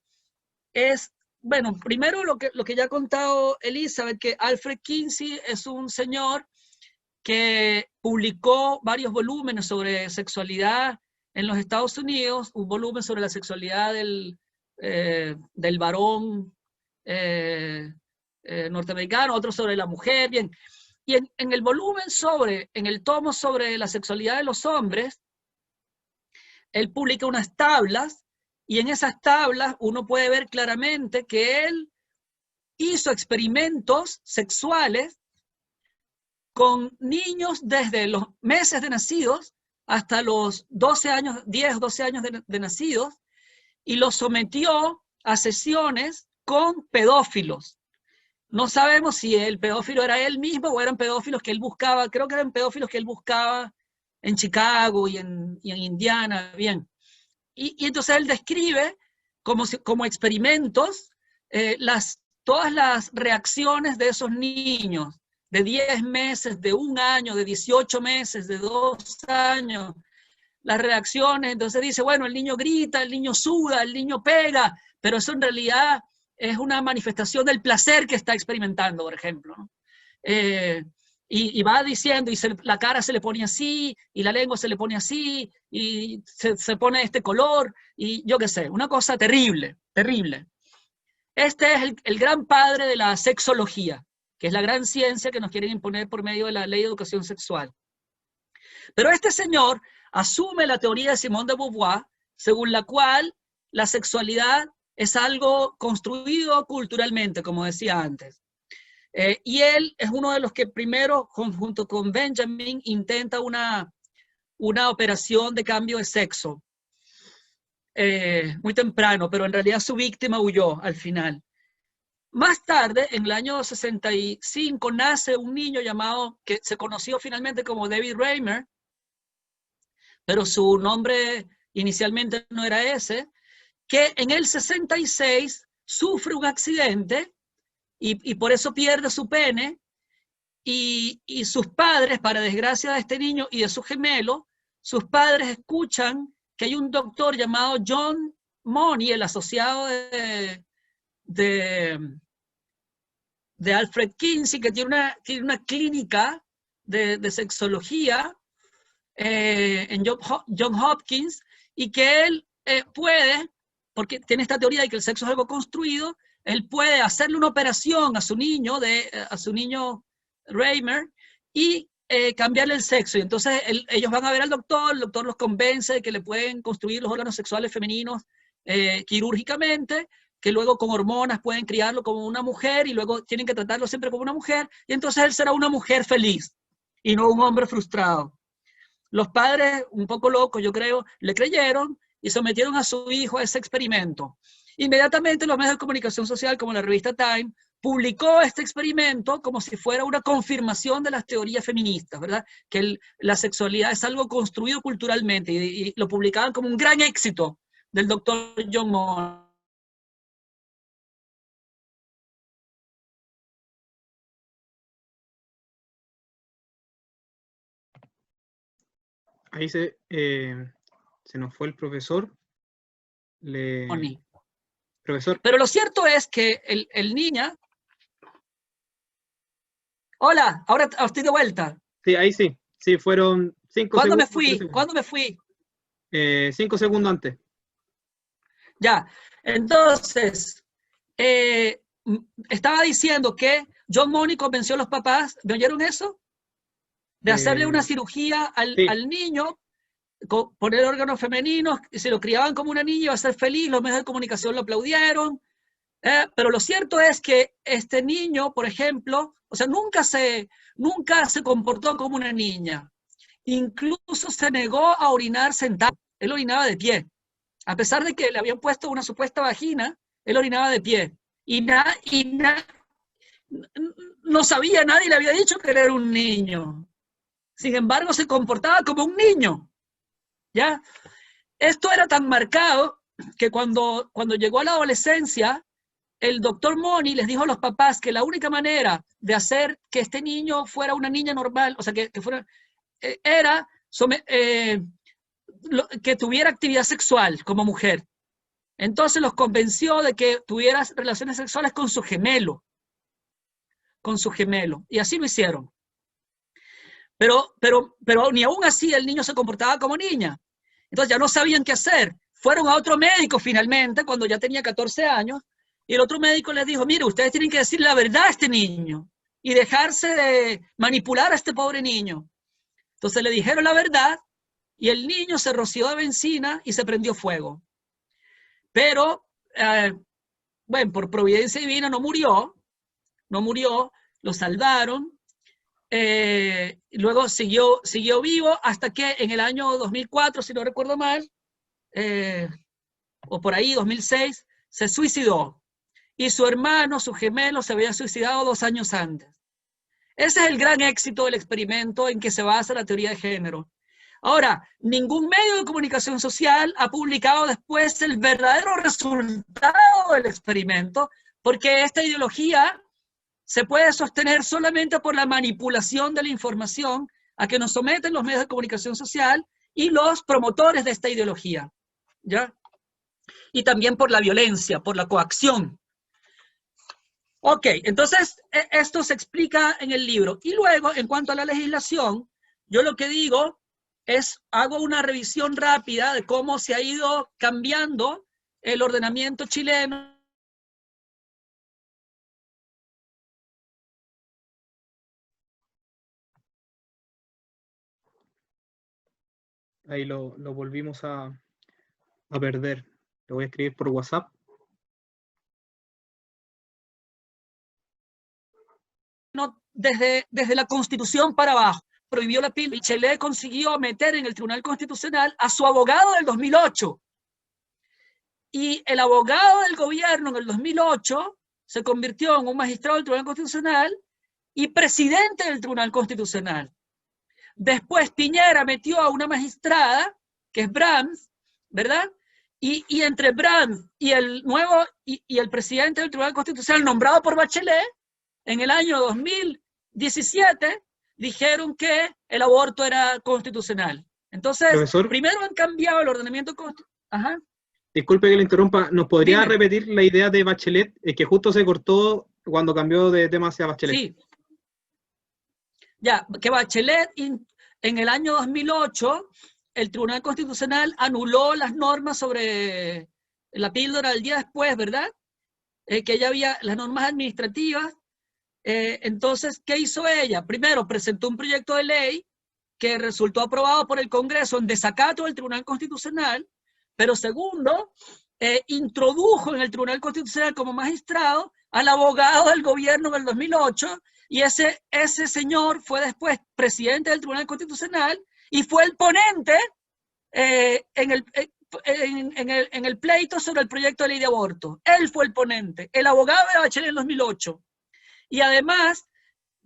es, bueno, primero lo que ya ha contado Elizabeth, que Alfred Kinsey es un señor que publicó varios volúmenes sobre sexualidad en los Estados Unidos, un volumen sobre la sexualidad del varón norteamericano, otro sobre la mujer, bien. Y en el volumen en el tomo sobre la sexualidad de los hombres, él publica unas tablas, y en esas tablas uno puede ver claramente que él hizo experimentos sexuales con niños desde los meses de nacidos hasta los 12 años, 10, 12 años de nacidos, y los sometió a sesiones con pedófilos. No sabemos si el pedófilo era él mismo o eran pedófilos que él buscaba. Creo que eran pedófilos que él buscaba en Chicago y en Indiana, bien. Y entonces él describe como experimentos todas las reacciones de esos niños, de 10 meses, de 1 año, de 18 meses, de 2 años, las reacciones. Entonces dice, bueno, el niño grita, el niño suda, el niño pega, pero eso en realidad es una manifestación del placer que está experimentando, por ejemplo, ¿no? Y va diciendo, y la cara se le pone así, y la lengua se le pone así, y se pone este color, y yo qué sé, una cosa terrible, terrible. Este es el gran padre de la sexología, que es la gran ciencia que nos quieren imponer por medio de la Ley de Educación Sexual. Pero este señor asume la teoría de Simone de Beauvoir, según la cual la sexualidad es algo construido culturalmente, como decía antes. Y él es uno de los que primero, junto con Benjamin, intenta una operación de cambio de sexo. Muy temprano, pero en realidad su víctima huyó al final. Más tarde, en el año 65, nace un niño llamado, que se conoció finalmente como David Reimer, pero su nombre inicialmente no era ese, que en el 66 sufre un accidente y por eso pierde su pene, y sus padres, para desgracia de este niño y de su gemelo, sus padres escuchan que hay un doctor llamado John Money, el asociado de Alfred Kinsey, que tiene una clínica de sexología, en John Hopkins, y que él puede, porque tiene esta teoría de que el sexo es algo construido, él puede hacerle una operación a su niño Reimer, y cambiarle el sexo. Y entonces ellos van a ver al doctor, el doctor los convence de que le pueden construir los órganos sexuales femeninos quirúrgicamente, que luego con hormonas pueden criarlo como una mujer y luego tienen que tratarlo siempre como una mujer, y entonces él será una mujer feliz y no un hombre frustrado. Los padres, un poco locos yo creo, le creyeron y sometieron a su hijo a ese experimento. Inmediatamente los medios de comunicación social, como la revista Time, publicó este experimento como si fuera una confirmación de las teorías feministas, ¿verdad? Que la sexualidad es algo construido culturalmente, y lo publicaban como un gran éxito del doctor John Money. Ahí se nos fue el profesor. Profesor. Pero lo cierto es que el niño... Hola, ahora estoy de vuelta. Sí, ahí sí. Sí, fueron 5 segundos. ¿Cuándo me fui? 5 segundos antes. Ya, entonces, estaba diciendo que John Money convenció a los papás, ¿me oyeron eso? De hacerle una cirugía al niño, poner órganos femeninos, se lo criaban como una niña, iba a ser feliz, los medios de comunicación lo aplaudieron, pero lo cierto es que este niño, por ejemplo, o sea, nunca se comportó como una niña, incluso se negó a orinar sentado, él orinaba de pie, a pesar de que le habían puesto una supuesta vagina, él orinaba de pie, no sabía, nadie le había dicho que él era un niño, sin embargo se comportaba como un niño, ¿ya? Esto era tan marcado que cuando llegó a la adolescencia, el doctor Money les dijo a los papás que la única manera de hacer que este niño fuera una niña normal, o sea, que fuera, era que tuviera actividad sexual como mujer. Entonces los convenció de que tuviera relaciones sexuales con su gemelo. Y así lo hicieron. Pero ni aún así el niño se comportaba como niña. Entonces ya no sabían qué hacer. Fueron a otro médico finalmente, cuando ya tenía 14 años, y el otro médico les dijo, mire, ustedes tienen que decir la verdad a este niño y dejarse de manipular a este pobre niño. Entonces le dijeron la verdad y el niño se roció de benzina y se prendió fuego. Pero, bueno, por providencia divina no murió, lo salvaron. Luego siguió vivo hasta que en el año 2004, si no recuerdo mal, o por ahí, 2006, se suicidó. Y su hermano, su gemelo, se había suicidado 2 años antes. Ese es el gran éxito del experimento en que se basa la teoría de género. Ahora, ningún medio de comunicación social ha publicado después el verdadero resultado del experimento, porque esta ideología se puede sostener solamente por la manipulación de la información a que nos someten los medios de comunicación social y los promotores de esta ideología, ¿ya? Y también por la violencia, por la coacción. Ok, entonces esto se explica en el libro. Y luego, en cuanto a la legislación, yo lo que digo es, hago una revisión rápida de cómo se ha ido cambiando el ordenamiento chileno. Ahí lo volvimos a perder. Lo voy a escribir por WhatsApp. Desde la Constitución para abajo, prohibió la píldora. Bachelet consiguió meter en el Tribunal Constitucional a su abogado del 2008. Y el abogado del gobierno en el 2008 se convirtió en un magistrado del Tribunal Constitucional y presidente del Tribunal Constitucional. Después Piñera metió a una magistrada, que es Brahms, ¿verdad? Y entre Brahms y el presidente del Tribunal Constitucional nombrado por Bachelet, en el año 2017 dijeron que el aborto era constitucional. Entonces, profesor, primero han cambiado el ordenamiento constitucional. Disculpe que le interrumpa, ¿nos podría repetir la idea de Bachelet? Que justo se cortó cuando cambió de tema hacia Bachelet. Sí. Ya, que Bachelet en el año 2008, el Tribunal Constitucional anuló las normas sobre la píldora del día después, ¿verdad? Que ya había las normas administrativas. Entonces, ¿qué hizo ella? Primero, presentó un proyecto de ley que resultó aprobado por el Congreso en desacato del Tribunal Constitucional, pero segundo, introdujo en el Tribunal Constitucional como magistrado al abogado del gobierno en el 2008, y ese señor fue después presidente del Tribunal Constitucional y fue el ponente en el pleito sobre el proyecto de ley de aborto. Él fue el ponente, el abogado de Bachelet en el 2008. Y además,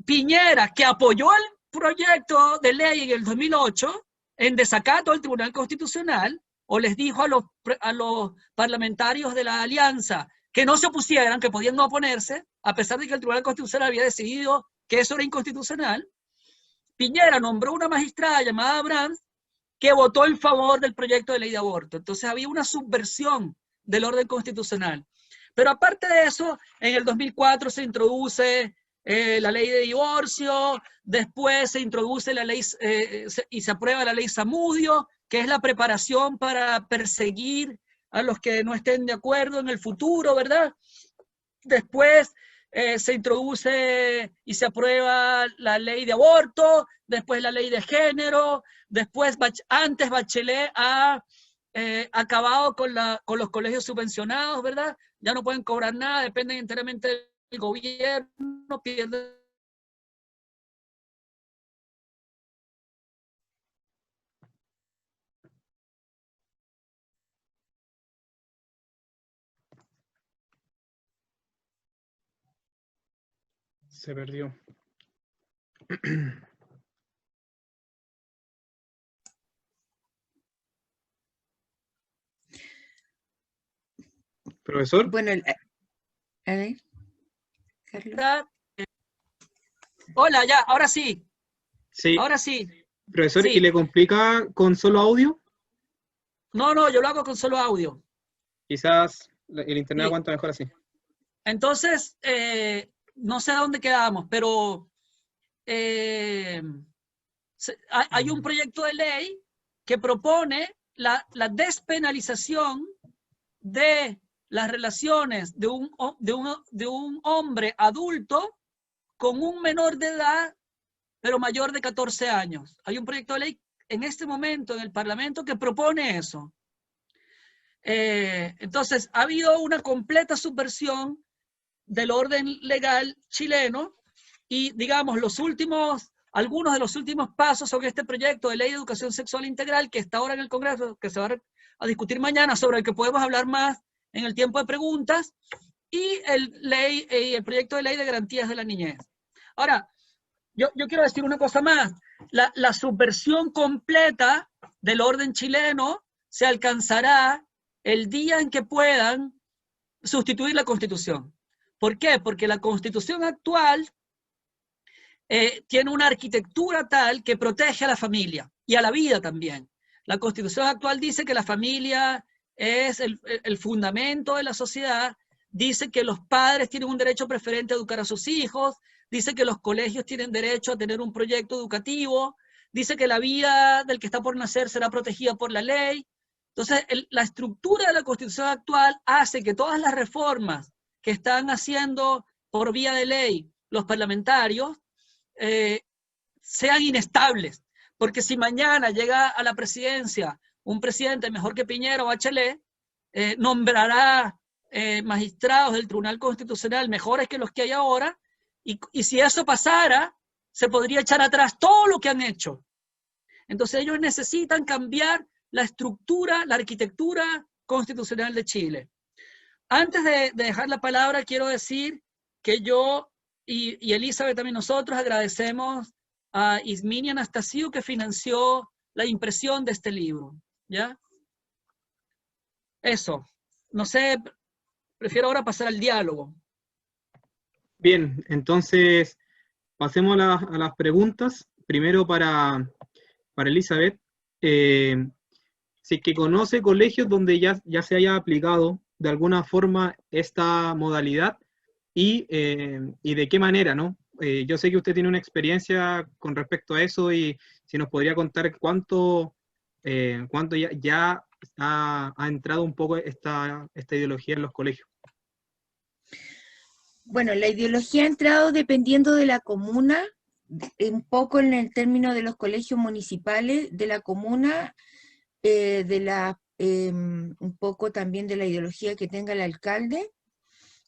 Piñera, que apoyó el proyecto de ley en el 2008, en desacato del Tribunal Constitucional, o les dijo a los parlamentarios de la alianza que no se opusieran, que podían no oponerse, a pesar de que el Tribunal Constitucional había decidido que eso era inconstitucional. Piñera nombró una magistrada llamada Abrams que votó en favor del proyecto de ley de aborto. Entonces había una subversión del orden constitucional. Pero aparte de eso, en el 2004 se introduce la ley de divorcio, después se introduce la ley y se aprueba la ley Zamudio, que es la preparación para perseguir a los que no estén de acuerdo en el futuro, ¿verdad? Después se introduce y se aprueba la ley de aborto, después la ley de género, después antes Bachelet ha acabado con los colegios subvencionados, ¿verdad? Ya no pueden cobrar nada, dependen enteramente del gobierno, pierden. Se perdió. Profesor. Bueno, a ver, Carlos. Hola, ya, ahora sí. Sí. Ahora sí. Profesor, Sí. ¿y le complica con solo audio? No, yo lo hago con solo audio. Quizás el internet Sí. aguanta mejor así. Entonces, no sé dónde quedamos, pero hay un proyecto de ley que propone la despenalización de las relaciones de un hombre adulto con un menor de edad, pero mayor de 14 años. Hay un proyecto de ley en este momento en el Parlamento que propone eso. Entonces, ha habido una completa subversión del orden legal chileno y, digamos, algunos de los últimos pasos sobre este proyecto de ley de educación sexual integral que está ahora en el Congreso, que se va a discutir mañana, sobre el que podemos hablar más en el tiempo de preguntas, y el proyecto de ley de garantías de la niñez. Ahora, yo quiero decir una cosa más. La subversión completa del orden chileno se alcanzará el día en que puedan sustituir la Constitución. ¿Por qué? Porque la Constitución actual tiene una arquitectura tal que protege a la familia y a la vida también. La Constitución actual dice que la familia es el fundamento de la sociedad, dice que los padres tienen un derecho preferente a educar a sus hijos, dice que los colegios tienen derecho a tener un proyecto educativo, dice que la vida del que está por nacer será protegida por la ley. Entonces, la estructura de la Constitución actual hace que todas las reformas que están haciendo por vía de ley los parlamentarios sean inestables, porque si mañana llega a la presidencia un presidente mejor que Piñera o Bachelet, nombrará magistrados del Tribunal Constitucional mejores que los que hay ahora, y si eso pasara, se podría echar atrás todo lo que han hecho. Entonces ellos necesitan cambiar la estructura, la arquitectura constitucional de Chile. Antes de dejar la palabra, quiero decir que yo y Elizabeth, también nosotros, agradecemos a Ismini Anastasio que financió la impresión de este libro. ¿Ya? Eso. No sé, prefiero ahora pasar al diálogo. Bien, entonces pasemos a las preguntas. Primero para Elizabeth. Si es que conoce colegios donde ya se haya aplicado de alguna forma esta modalidad y de qué manera, ¿no? yo sé que usted tiene una experiencia con respecto a eso y si nos podría contar cuánto ya ha entrado un poco esta ideología en los colegios. Bueno, la ideología ha entrado dependiendo de la comuna, un poco en el término de los colegios municipales, de la comuna, un poco también de la ideología que tenga el alcalde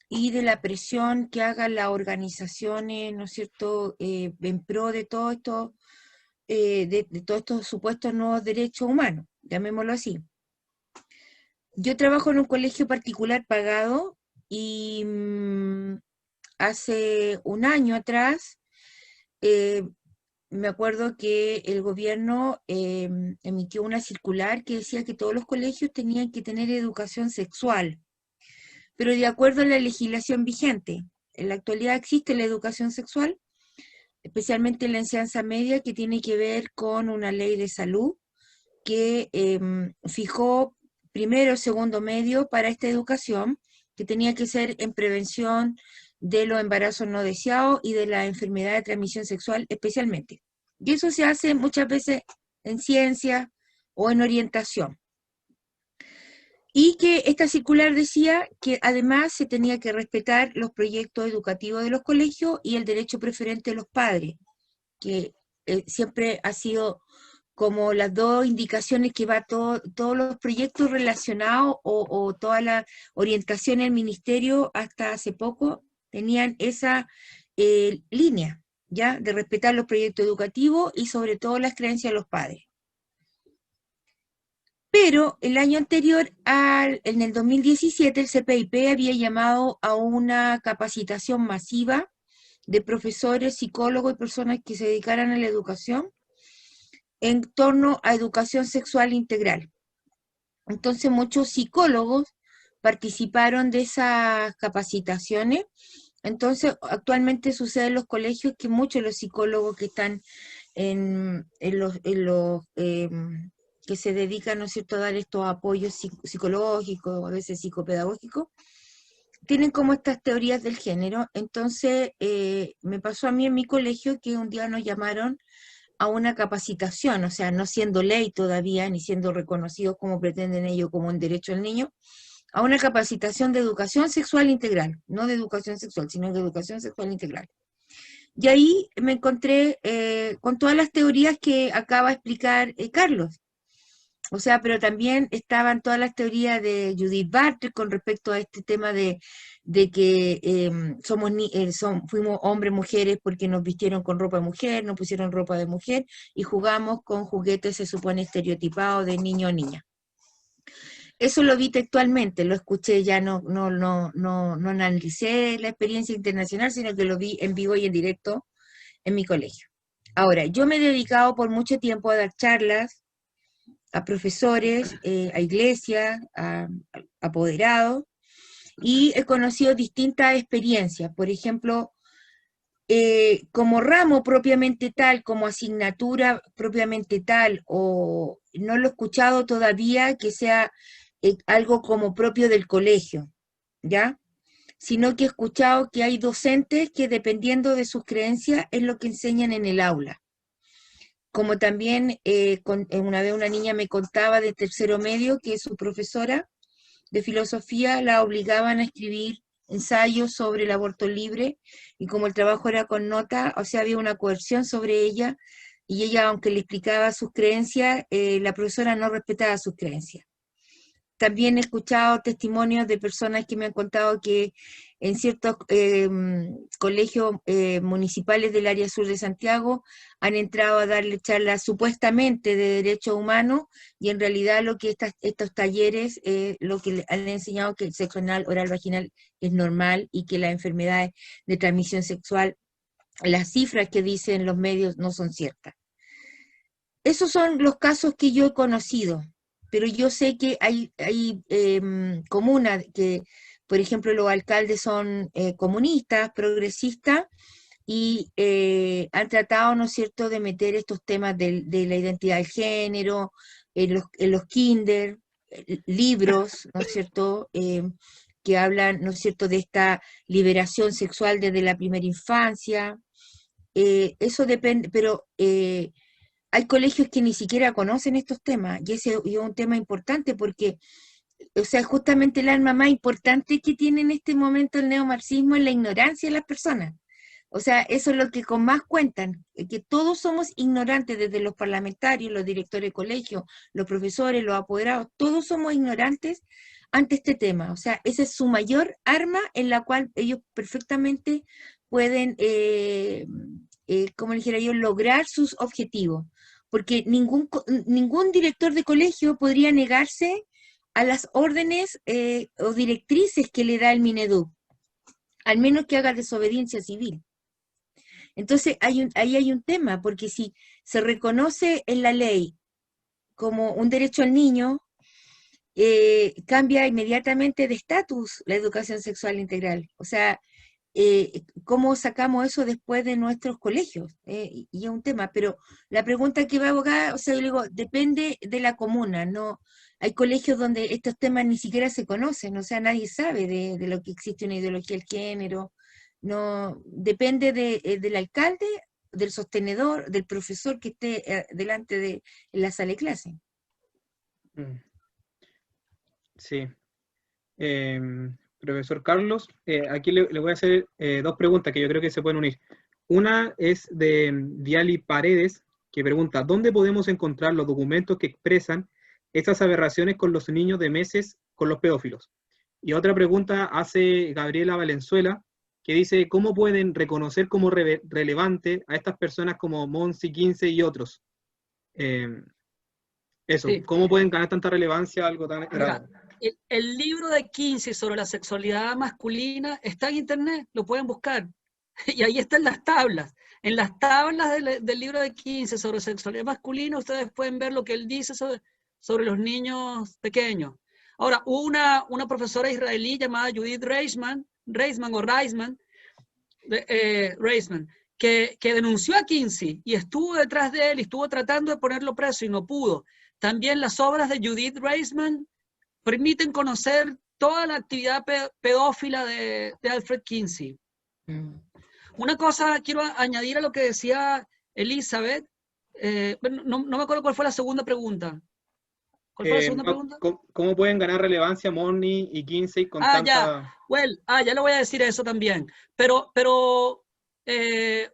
y de la presión que hagan las organizaciones, ¿no es cierto?, en pro de todo esto, de todos estos supuestos nuevos derechos humanos, llamémoslo así. Yo trabajo en un colegio particular pagado y hace un año atrás me acuerdo que el gobierno emitió una circular que decía que todos los colegios tenían que tener educación sexual, pero de acuerdo a la legislación vigente. En la actualidad existe la educación sexual, especialmente en la enseñanza media, que tiene que ver con una ley de salud que fijó primero, segundo medio para esta educación, que tenía que ser en prevención de los embarazos no deseados y de la enfermedad de transmisión sexual especialmente. Y eso se hace muchas veces en ciencia o en orientación. Y que esta circular decía que además se tenía que respetar los proyectos educativos de los colegios y el derecho preferente de los padres, que siempre ha sido como las dos indicaciones que va todos los proyectos relacionados o toda la orientación del ministerio hasta hace poco tenían esa línea, ¿ya? De respetar los proyectos educativos y sobre todo las creencias de los padres. Pero el año anterior, en el 2017, el CPIP había llamado a una capacitación masiva de profesores, psicólogos y personas que se dedicaran a la educación en torno a educación sexual integral. Entonces muchos psicólogos participaron de esas capacitaciones. Entonces actualmente sucede en los colegios que muchos de los psicólogos que están que se dedican, ¿no es cierto?, a dar estos apoyos psicológicos, a veces psicopedagógicos, tienen como estas teorías del género. Entonces me pasó a mí en mi colegio que un día nos llamaron a una capacitación, o sea, no siendo ley todavía, ni siendo reconocidos como pretenden ellos como un derecho al niño, a una capacitación de educación sexual integral, no de educación sexual, sino de educación sexual integral. Y ahí me encontré con todas las teorías que acaba de explicar Carlos. O sea, pero también estaban todas las teorías de Judith Butler con respecto a este tema de que fuimos hombres, mujeres, porque nos vistieron con ropa de mujer, nos pusieron ropa de mujer y jugamos con juguetes, se supone, estereotipados de niño o niña. Eso lo vi textualmente, lo escuché, ya no analicé la experiencia internacional, sino que lo vi en vivo y en directo en mi colegio. Ahora, yo me he dedicado por mucho tiempo a dar charlas a profesores, a iglesias, a apoderados, y he conocido distintas experiencias. Por ejemplo, como ramo propiamente tal, como asignatura propiamente tal, o no lo he escuchado todavía que sea algo como propio del colegio, ¿ya? Sino que he escuchado que hay docentes que dependiendo de sus creencias es lo que enseñan en el aula. Como también una vez una niña me contaba de tercero medio que su profesora de filosofía la obligaban a escribir ensayos sobre el aborto libre, y como el trabajo era con nota, o sea, había una coerción sobre ella, y ella, aunque le explicaba sus creencias, la profesora no respetaba sus creencias. También he escuchado testimonios de personas que me han contado que en ciertos colegios municipales del área sur de Santiago han entrado a darle charlas supuestamente de derechos humanos, y en realidad lo que estos talleres, lo que han enseñado que el sexo anal, oral, vaginal es normal, y que las enfermedades de transmisión sexual, las cifras que dicen los medios no son ciertas. Esos son los casos que yo he conocido. Pero yo sé que hay comunas que, por ejemplo, los alcaldes son comunistas, progresistas, y han tratado, ¿no es cierto?, de meter estos temas de la identidad de género en los kinder, libros, ¿no es cierto?, que hablan, ¿no es cierto?, de esta liberación sexual desde la primera infancia. eso depende, pero hay colegios que ni siquiera conocen estos temas, y ese es un tema importante porque, o sea, justamente el arma más importante que tiene en este momento el neomarxismo es la ignorancia de las personas. O sea, eso es lo que con más cuentan, que todos somos ignorantes, desde los parlamentarios, los directores de colegio, los profesores, los apoderados, todos somos ignorantes ante este tema. O sea, esa es su mayor arma en la cual ellos perfectamente pueden, como dijera yo, lograr sus objetivos. Porque ningún director de colegio podría negarse a las órdenes o directrices que le da el Mineduc, al menos que haga desobediencia civil. Entonces, ahí hay un tema, porque si se reconoce en la ley como un derecho al niño, cambia inmediatamente de estatus la educación sexual integral. O sea, ¿cómo sacamos eso después de nuestros colegios? Y es un tema, pero la pregunta que va a abogar, o sea, yo digo, depende de la comuna, ¿no? Hay colegios donde estos temas ni siquiera se conocen, o sea, nadie sabe de lo que existe una ideología del género. No, depende del alcalde, del sostenedor, del profesor que esté delante de la sala de clase. Sí. Profesor Carlos, aquí le voy a hacer dos preguntas que yo creo que se pueden unir. Una es de Viali Paredes, que pregunta, ¿dónde podemos encontrar los documentos que expresan estas aberraciones con los niños de meses con los pedófilos? Y otra pregunta hace Gabriela Valenzuela, que dice, ¿cómo pueden reconocer como relevante a estas personas como Monsi, 15 y otros? Eso, Sí. ¿cómo pueden ganar tanta relevancia a algo tan grave? El libro de 15 sobre la sexualidad masculina está en internet, lo pueden buscar. Y ahí están las tablas. En las tablas del libro de 15 sobre sexualidad masculina, ustedes pueden ver lo que él dice sobre los niños pequeños. Ahora, una profesora israelí llamada Judith Reisman, que denunció a Kinsey y estuvo detrás de él y estuvo tratando de ponerlo preso y no pudo. También las obras de Judith Reisman permiten conocer toda la actividad pedófila de Alfred Kinsey. Una cosa quiero añadir a lo que decía Elizabeth. No me acuerdo cuál fue la segunda pregunta. ¿Cuál fue la segunda pregunta? ¿Cómo pueden ganar relevancia Money y Kinsey con tanta... Ya le voy a decir eso también. Pero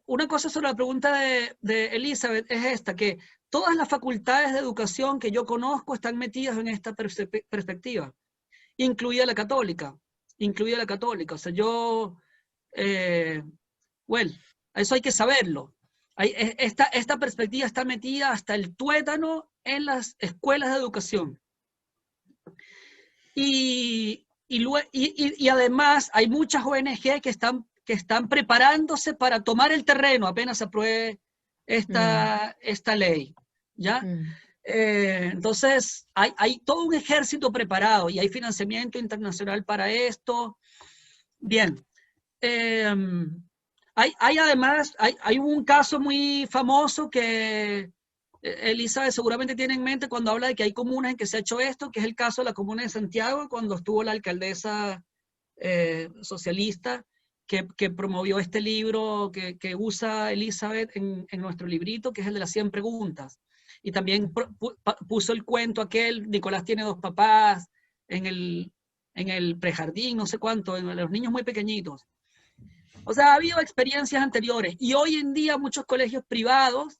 una cosa sobre la pregunta de Elizabeth es esta, que todas las facultades de educación que yo conozco están metidas en esta perspectiva, incluida la católica. O sea, eso hay que saberlo. Esta perspectiva está metida hasta el tuétano en las escuelas de educación. Y además hay muchas ONG que están preparándose para tomar el terreno apenas se apruebe esta ley, ¿ya? Entonces, hay todo un ejército preparado y hay financiamiento internacional para esto. Bien. Hay un caso muy famoso que Elizabeth seguramente tiene en mente cuando habla de que hay comunas en que se ha hecho esto, que es el caso de la comuna de Santiago, cuando estuvo la alcaldesa socialista que promovió este libro que usa Elizabeth en nuestro librito, que es el de las 100 preguntas. Y también puso el cuento aquel, Nicolás tiene 2 papás, en el prejardín, no sé cuánto, en los niños muy pequeñitos. O sea, ha habido experiencias anteriores y hoy en día muchos colegios privados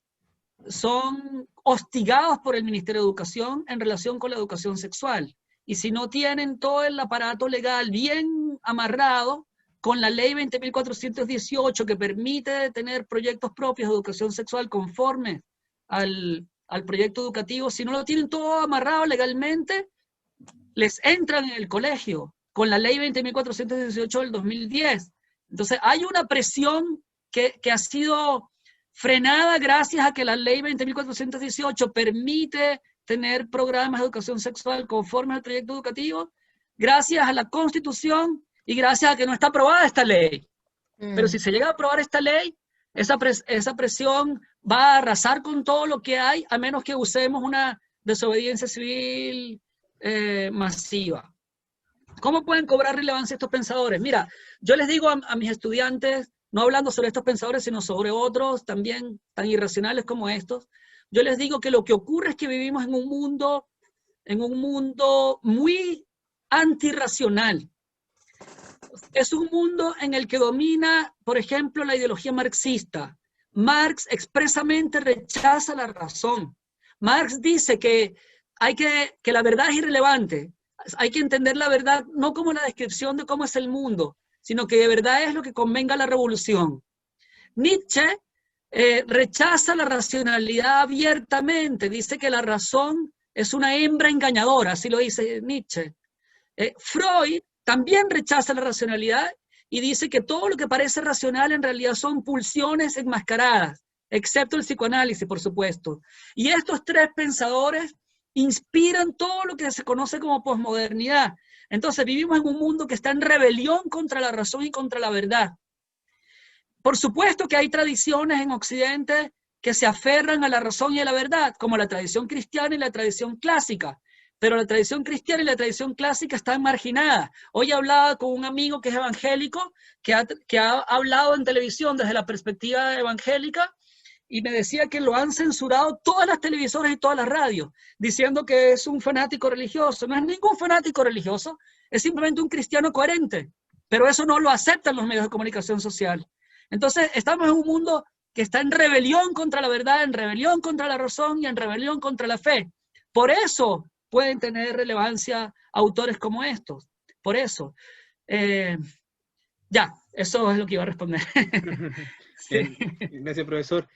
son hostigados por el Ministerio de Educación en relación con la educación sexual. Y si no tienen todo el aparato legal bien amarrado con la ley 20.418 que permite tener proyectos propios de educación sexual conforme al proyecto educativo, si no lo tienen todo amarrado legalmente, les entran en el colegio con la ley 20.418 del 2010. Entonces hay una presión que ha sido frenada gracias a que la ley 20.418 permite tener programas de educación sexual conforme al proyecto educativo, gracias a la Constitución y gracias a que no está aprobada esta ley. Pero si se llega a aprobar esta ley, esa presión va a arrasar con todo lo que hay, a menos que usemos una desobediencia civil masiva. ¿Cómo pueden cobrar relevancia estos pensadores? Mira, yo les digo a mis estudiantes no hablando sobre estos pensadores, sino sobre otros también tan irracionales como estos, yo les digo que lo que ocurre es que vivimos en un mundo muy antirracional. Es un mundo en el que domina, por ejemplo, la ideología marxista. Marx expresamente rechaza la razón. Marx dice que la verdad es irrelevante. Hay que entender la verdad no como la descripción de cómo es el mundo, sino que de verdad es lo que convenga a la revolución. Nietzsche rechaza la racionalidad abiertamente, dice que la razón es una hembra engañadora, así lo dice Nietzsche. Freud también rechaza la racionalidad y dice que todo lo que parece racional en realidad son pulsiones enmascaradas, excepto el psicoanálisis, por supuesto. Y estos tres pensadores inspiran todo lo que se conoce como posmodernidad. Entonces vivimos en un mundo que está en rebelión contra la razón y contra la verdad. Por supuesto que hay tradiciones en Occidente que se aferran a la razón y a la verdad, como la tradición cristiana y la tradición clásica. Pero la tradición cristiana y la tradición clásica están marginadas. Hoy hablaba con un amigo que es evangélico, que ha hablado en televisión desde la perspectiva evangélica, y me decía que lo han censurado todas las televisoras y todas las radios, diciendo que es un fanático religioso. No es ningún fanático religioso, es simplemente un cristiano coherente. Pero eso no lo aceptan los medios de comunicación social. Entonces, estamos en un mundo que está en rebelión contra la verdad, en rebelión contra la razón y en rebelión contra la fe. Por eso pueden tener relevancia autores como estos. Por eso. Ya, eso es lo que iba a responder. Sí. Gracias, profesor.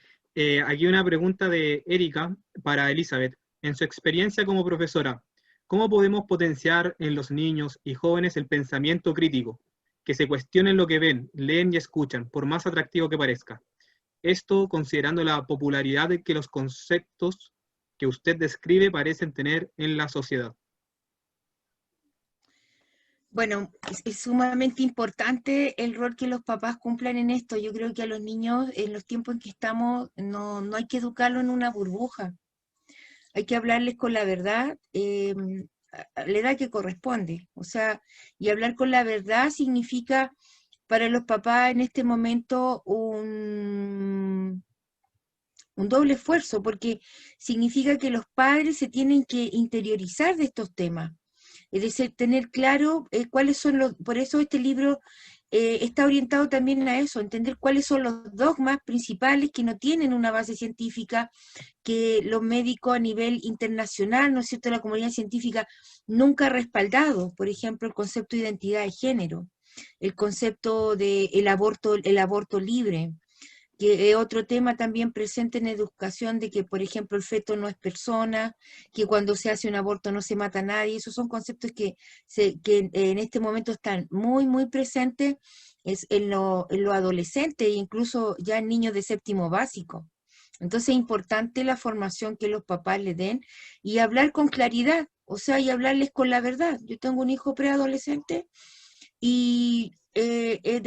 Aquí una pregunta de Erika para Elizabeth. En su experiencia como profesora, ¿cómo podemos potenciar en los niños y jóvenes el pensamiento crítico? Que se cuestionen lo que ven, leen y escuchan, por más atractivo que parezca. Esto considerando la popularidad de que los conceptos que usted describe parecen tener en la sociedad. Bueno, es sumamente importante el rol que los papás cumplan en esto. Yo creo que a los niños, en los tiempos en que estamos, no hay que educarlos en una burbuja. Hay que hablarles con la verdad, a la edad que corresponde. O sea, y hablar con la verdad significa para los papás en este momento un doble esfuerzo, porque significa que los padres se tienen que interiorizar de estos temas. Es decir, tener claro cuáles son los... Por eso este libro está orientado también a eso, entender cuáles son los dogmas principales que no tienen una base científica, que los médicos a nivel internacional, ¿no es cierto?, la comunidad científica nunca ha respaldado. Por ejemplo, el concepto de identidad de género, el concepto de el aborto libre, que es otro tema también presente en educación, de que, por ejemplo, el feto no es persona, que cuando se hace un aborto no se mata a nadie. Esos son conceptos que en este momento están muy, muy presentes en lo adolescente e incluso ya en niños de séptimo básico. Entonces es importante la formación que los papás le den y hablar con claridad, o sea, y hablarles con la verdad. Yo tengo un hijo preadolescente y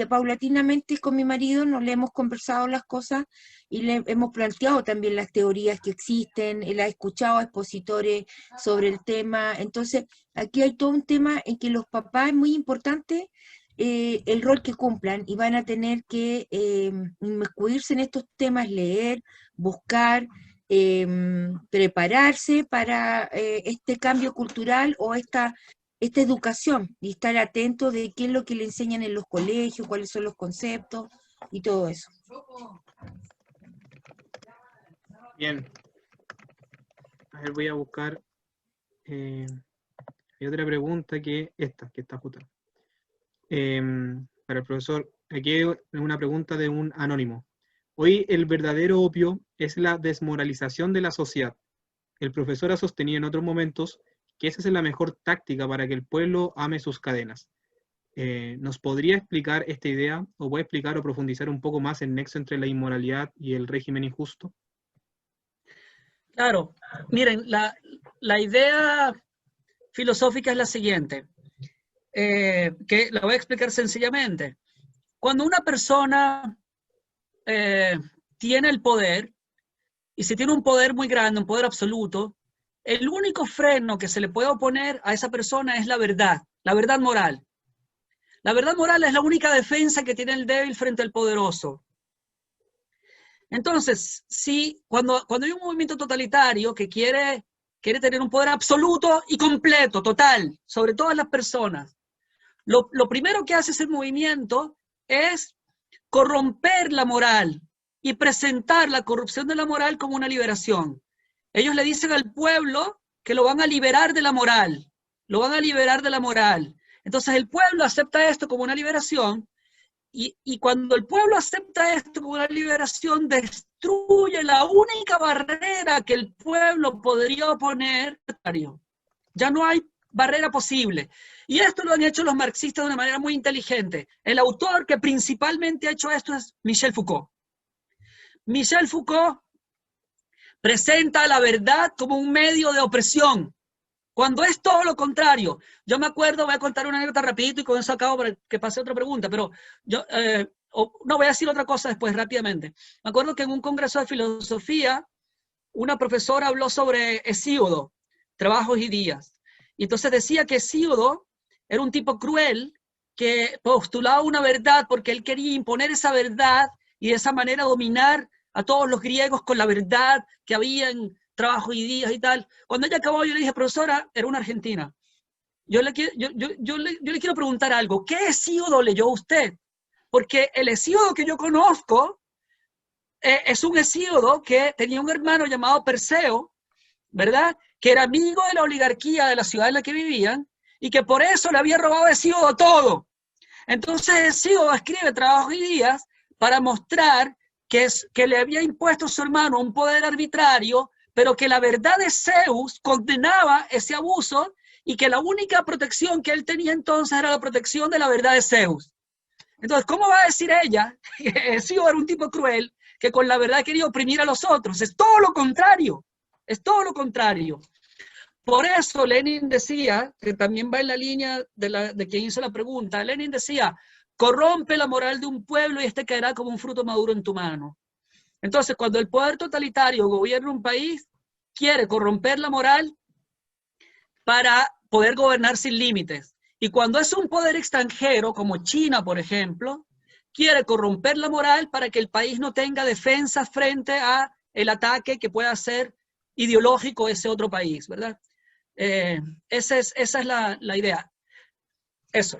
paulatinamente con mi marido nos le hemos conversado las cosas y le hemos planteado también las teorías que existen. Él ha escuchado a expositores sobre el tema. Entonces aquí hay todo un tema en que los papás, es muy importante el rol que cumplan, y van a tener que inmiscuirse en estos temas, leer, buscar, prepararse para este cambio cultural o esta educación, y estar atento de qué es lo que le enseñan en los colegios, cuáles son los conceptos y todo eso. Bien. A ver, voy a buscar. Hay otra pregunta que está justo. Para el profesor, aquí hay una pregunta de un anónimo. Hoy el verdadero opio es la desmoralización de la sociedad. El profesor ha sostenido en otros momentos que esa es la mejor táctica para que el pueblo ame sus cadenas. ¿Nos podría explicar esta idea, o puede explicar o profundizar un poco más el nexo entre la inmoralidad y el régimen injusto? Claro, miren, la idea filosófica es la siguiente, que la voy a explicar sencillamente. Cuando una persona tiene el poder, y si tiene un poder muy grande, un poder absoluto, el único freno que se le puede oponer a esa persona es la verdad moral. La verdad moral es la única defensa que tiene el débil frente al poderoso. Entonces, cuando hay un movimiento totalitario que quiere tener un poder absoluto y completo, total, sobre todas las personas, lo primero que hace ese movimiento es corromper la moral y presentar la corrupción de la moral como una liberación. Ellos le dicen al pueblo que lo van a liberar de la moral, lo van a liberar de la moral. Entonces el pueblo acepta esto como una liberación y cuando el pueblo acepta esto como una liberación, destruye la única barrera que el pueblo podría oponer. Ya no hay barrera posible. Y esto lo han hecho los marxistas de una manera muy inteligente. El autor que principalmente ha hecho esto es Michel Foucault. Michel Foucault presenta la verdad como un medio de opresión, cuando es todo lo contrario. Yo me acuerdo, voy a contar una anécdota rapidito y con eso acabo para que pase otra pregunta, pero yo, no voy a decir otra cosa después rápidamente. Me acuerdo que en un congreso de filosofía, una profesora habló sobre Hesíodo, Trabajos y Días. Y entonces decía que Hesíodo era un tipo cruel que postulaba una verdad porque él quería imponer esa verdad y de esa manera dominar a todos los griegos con la verdad que había en Trabajos y Días y tal. Cuando ella acabó, yo le dije, profesora, era una argentina. Yo le quiero preguntar algo. ¿Qué Hesíodo leyó usted? Porque el Hesíodo que yo conozco es un Hesíodo que tenía un hermano llamado Perseo, ¿verdad? Que era amigo de la oligarquía de la ciudad en la que vivían y que por eso le había robado a Hesíodo todo. Entonces Hesíodo escribe Trabajos y Días para mostrar que le había impuesto a su hermano un poder arbitrario, pero que la verdad de Zeus condenaba ese abuso y que la única protección que él tenía entonces era la protección de la verdad de Zeus. Entonces, ¿cómo va a decir ella que Hesíodo era un tipo cruel que con la verdad quería oprimir a los otros? Es todo lo contrario, es todo lo contrario. Por eso Lenin decía, que también va en la línea de quien hizo la pregunta, Lenin decía, corrompe la moral de un pueblo y este caerá como un fruto maduro en tu mano. Entonces, cuando el poder totalitario gobierna un país, quiere corromper la moral para poder gobernar sin límites. Y cuando es un poder extranjero, como China, por ejemplo, quiere corromper la moral para que el país no tenga defensa frente a el ataque que pueda ser ideológico ese otro país, ¿verdad? Esa es la idea. Eso.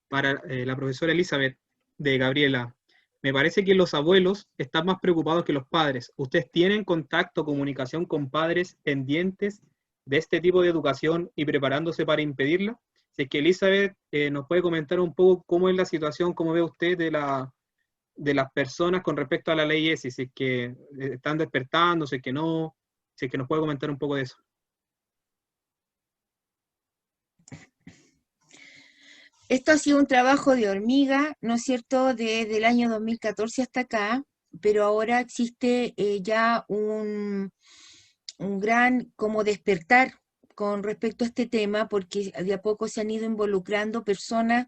Para la profesora Elizabeth de Gabriela, me parece que los abuelos están más preocupados que los padres. ¿Ustedes tienen contacto, comunicación con padres pendientes de este tipo de educación y preparándose para impedirla? Si es que Elizabeth nos puede comentar un poco cómo es la situación, cómo ve usted de las personas con respecto a la ley ESI, si es que están despertando, si es que no, si es que nos puede comentar un poco de eso. Esto ha sido un trabajo de hormiga, ¿no es cierto?, desde el año 2014 hasta acá, pero ahora existe ya un gran como despertar con respecto a este tema, porque de a poco se han ido involucrando personas.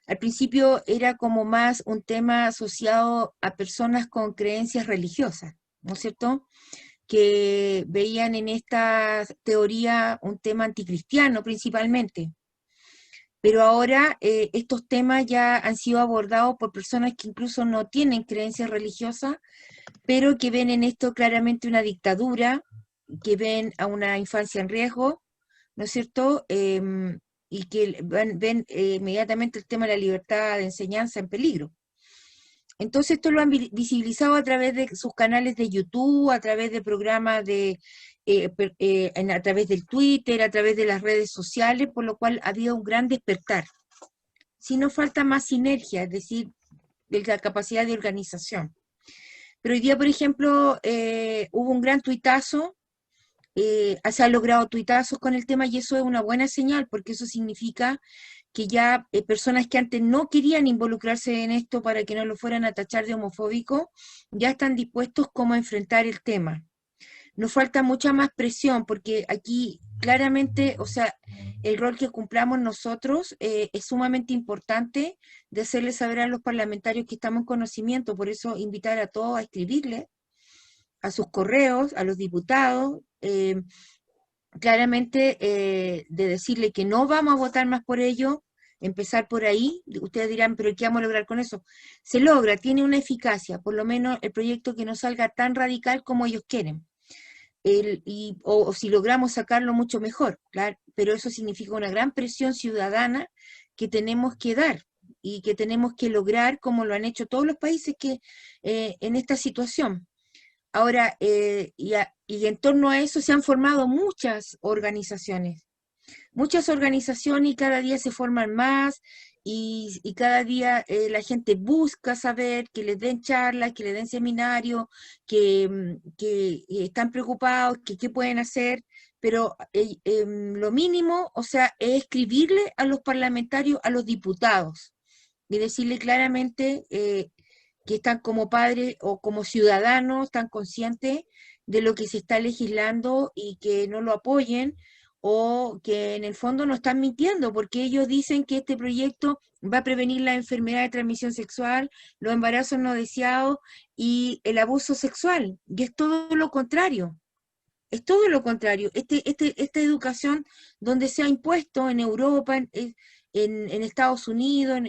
Al principio era como más un tema asociado a personas con creencias religiosas, ¿no es cierto?, que veían en esta teoría un tema anticristiano principalmente. Pero ahora estos temas ya han sido abordados por personas que incluso no tienen creencias religiosas, pero que ven en esto claramente una dictadura, que ven a una infancia en riesgo, ¿no es cierto?, y que ven inmediatamente el tema de la libertad de enseñanza en peligro. Entonces esto lo han visibilizado a través de sus canales de YouTube, a través de programas a través del Twitter, a través de las redes sociales, por lo cual ha habido un gran despertar. Si no falta más sinergia, es decir, de la capacidad de organización. Pero hoy día, por ejemplo, hubo un gran tuitazo, se han logrado tuitazos con el tema y eso es una buena señal, porque eso significa que ya personas que antes no querían involucrarse en esto para que no lo fueran a tachar de homofóbico, ya están dispuestos como a enfrentar el tema. Nos falta mucha más presión, porque aquí claramente, o sea, el rol que cumplamos nosotros es sumamente importante de hacerles saber a los parlamentarios que estamos en conocimiento, por eso invitar a todos a escribirle a sus correos, a los diputados, claramente de decirle que no vamos a votar más por ello, empezar por ahí. Ustedes dirán, pero ¿qué vamos a lograr con eso? Se logra, tiene una eficacia, por lo menos el proyecto que no salga tan radical como ellos quieren. O si logramos sacarlo mucho mejor, claro, pero eso significa una gran presión ciudadana que tenemos que dar y que tenemos que lograr, como lo han hecho todos los países que en esta situación. Ahora, y en torno a eso se han formado muchas organizaciones y cada día se forman más y cada día la gente busca saber, que les den charlas, que les den seminarios, que están preocupados, que qué pueden hacer, pero lo mínimo, o sea, es escribirle a los parlamentarios, a los diputados, y decirle claramente que están como padres o como ciudadanos, están conscientes de lo que se está legislando y que no lo apoyen, o que en el fondo no están mintiendo, porque ellos dicen que este proyecto va a prevenir la enfermedad de transmisión sexual, los embarazos no deseados y el abuso sexual, y es todo lo contrario. Es todo lo contrario. Esta educación donde se ha impuesto en Europa, en Estados Unidos,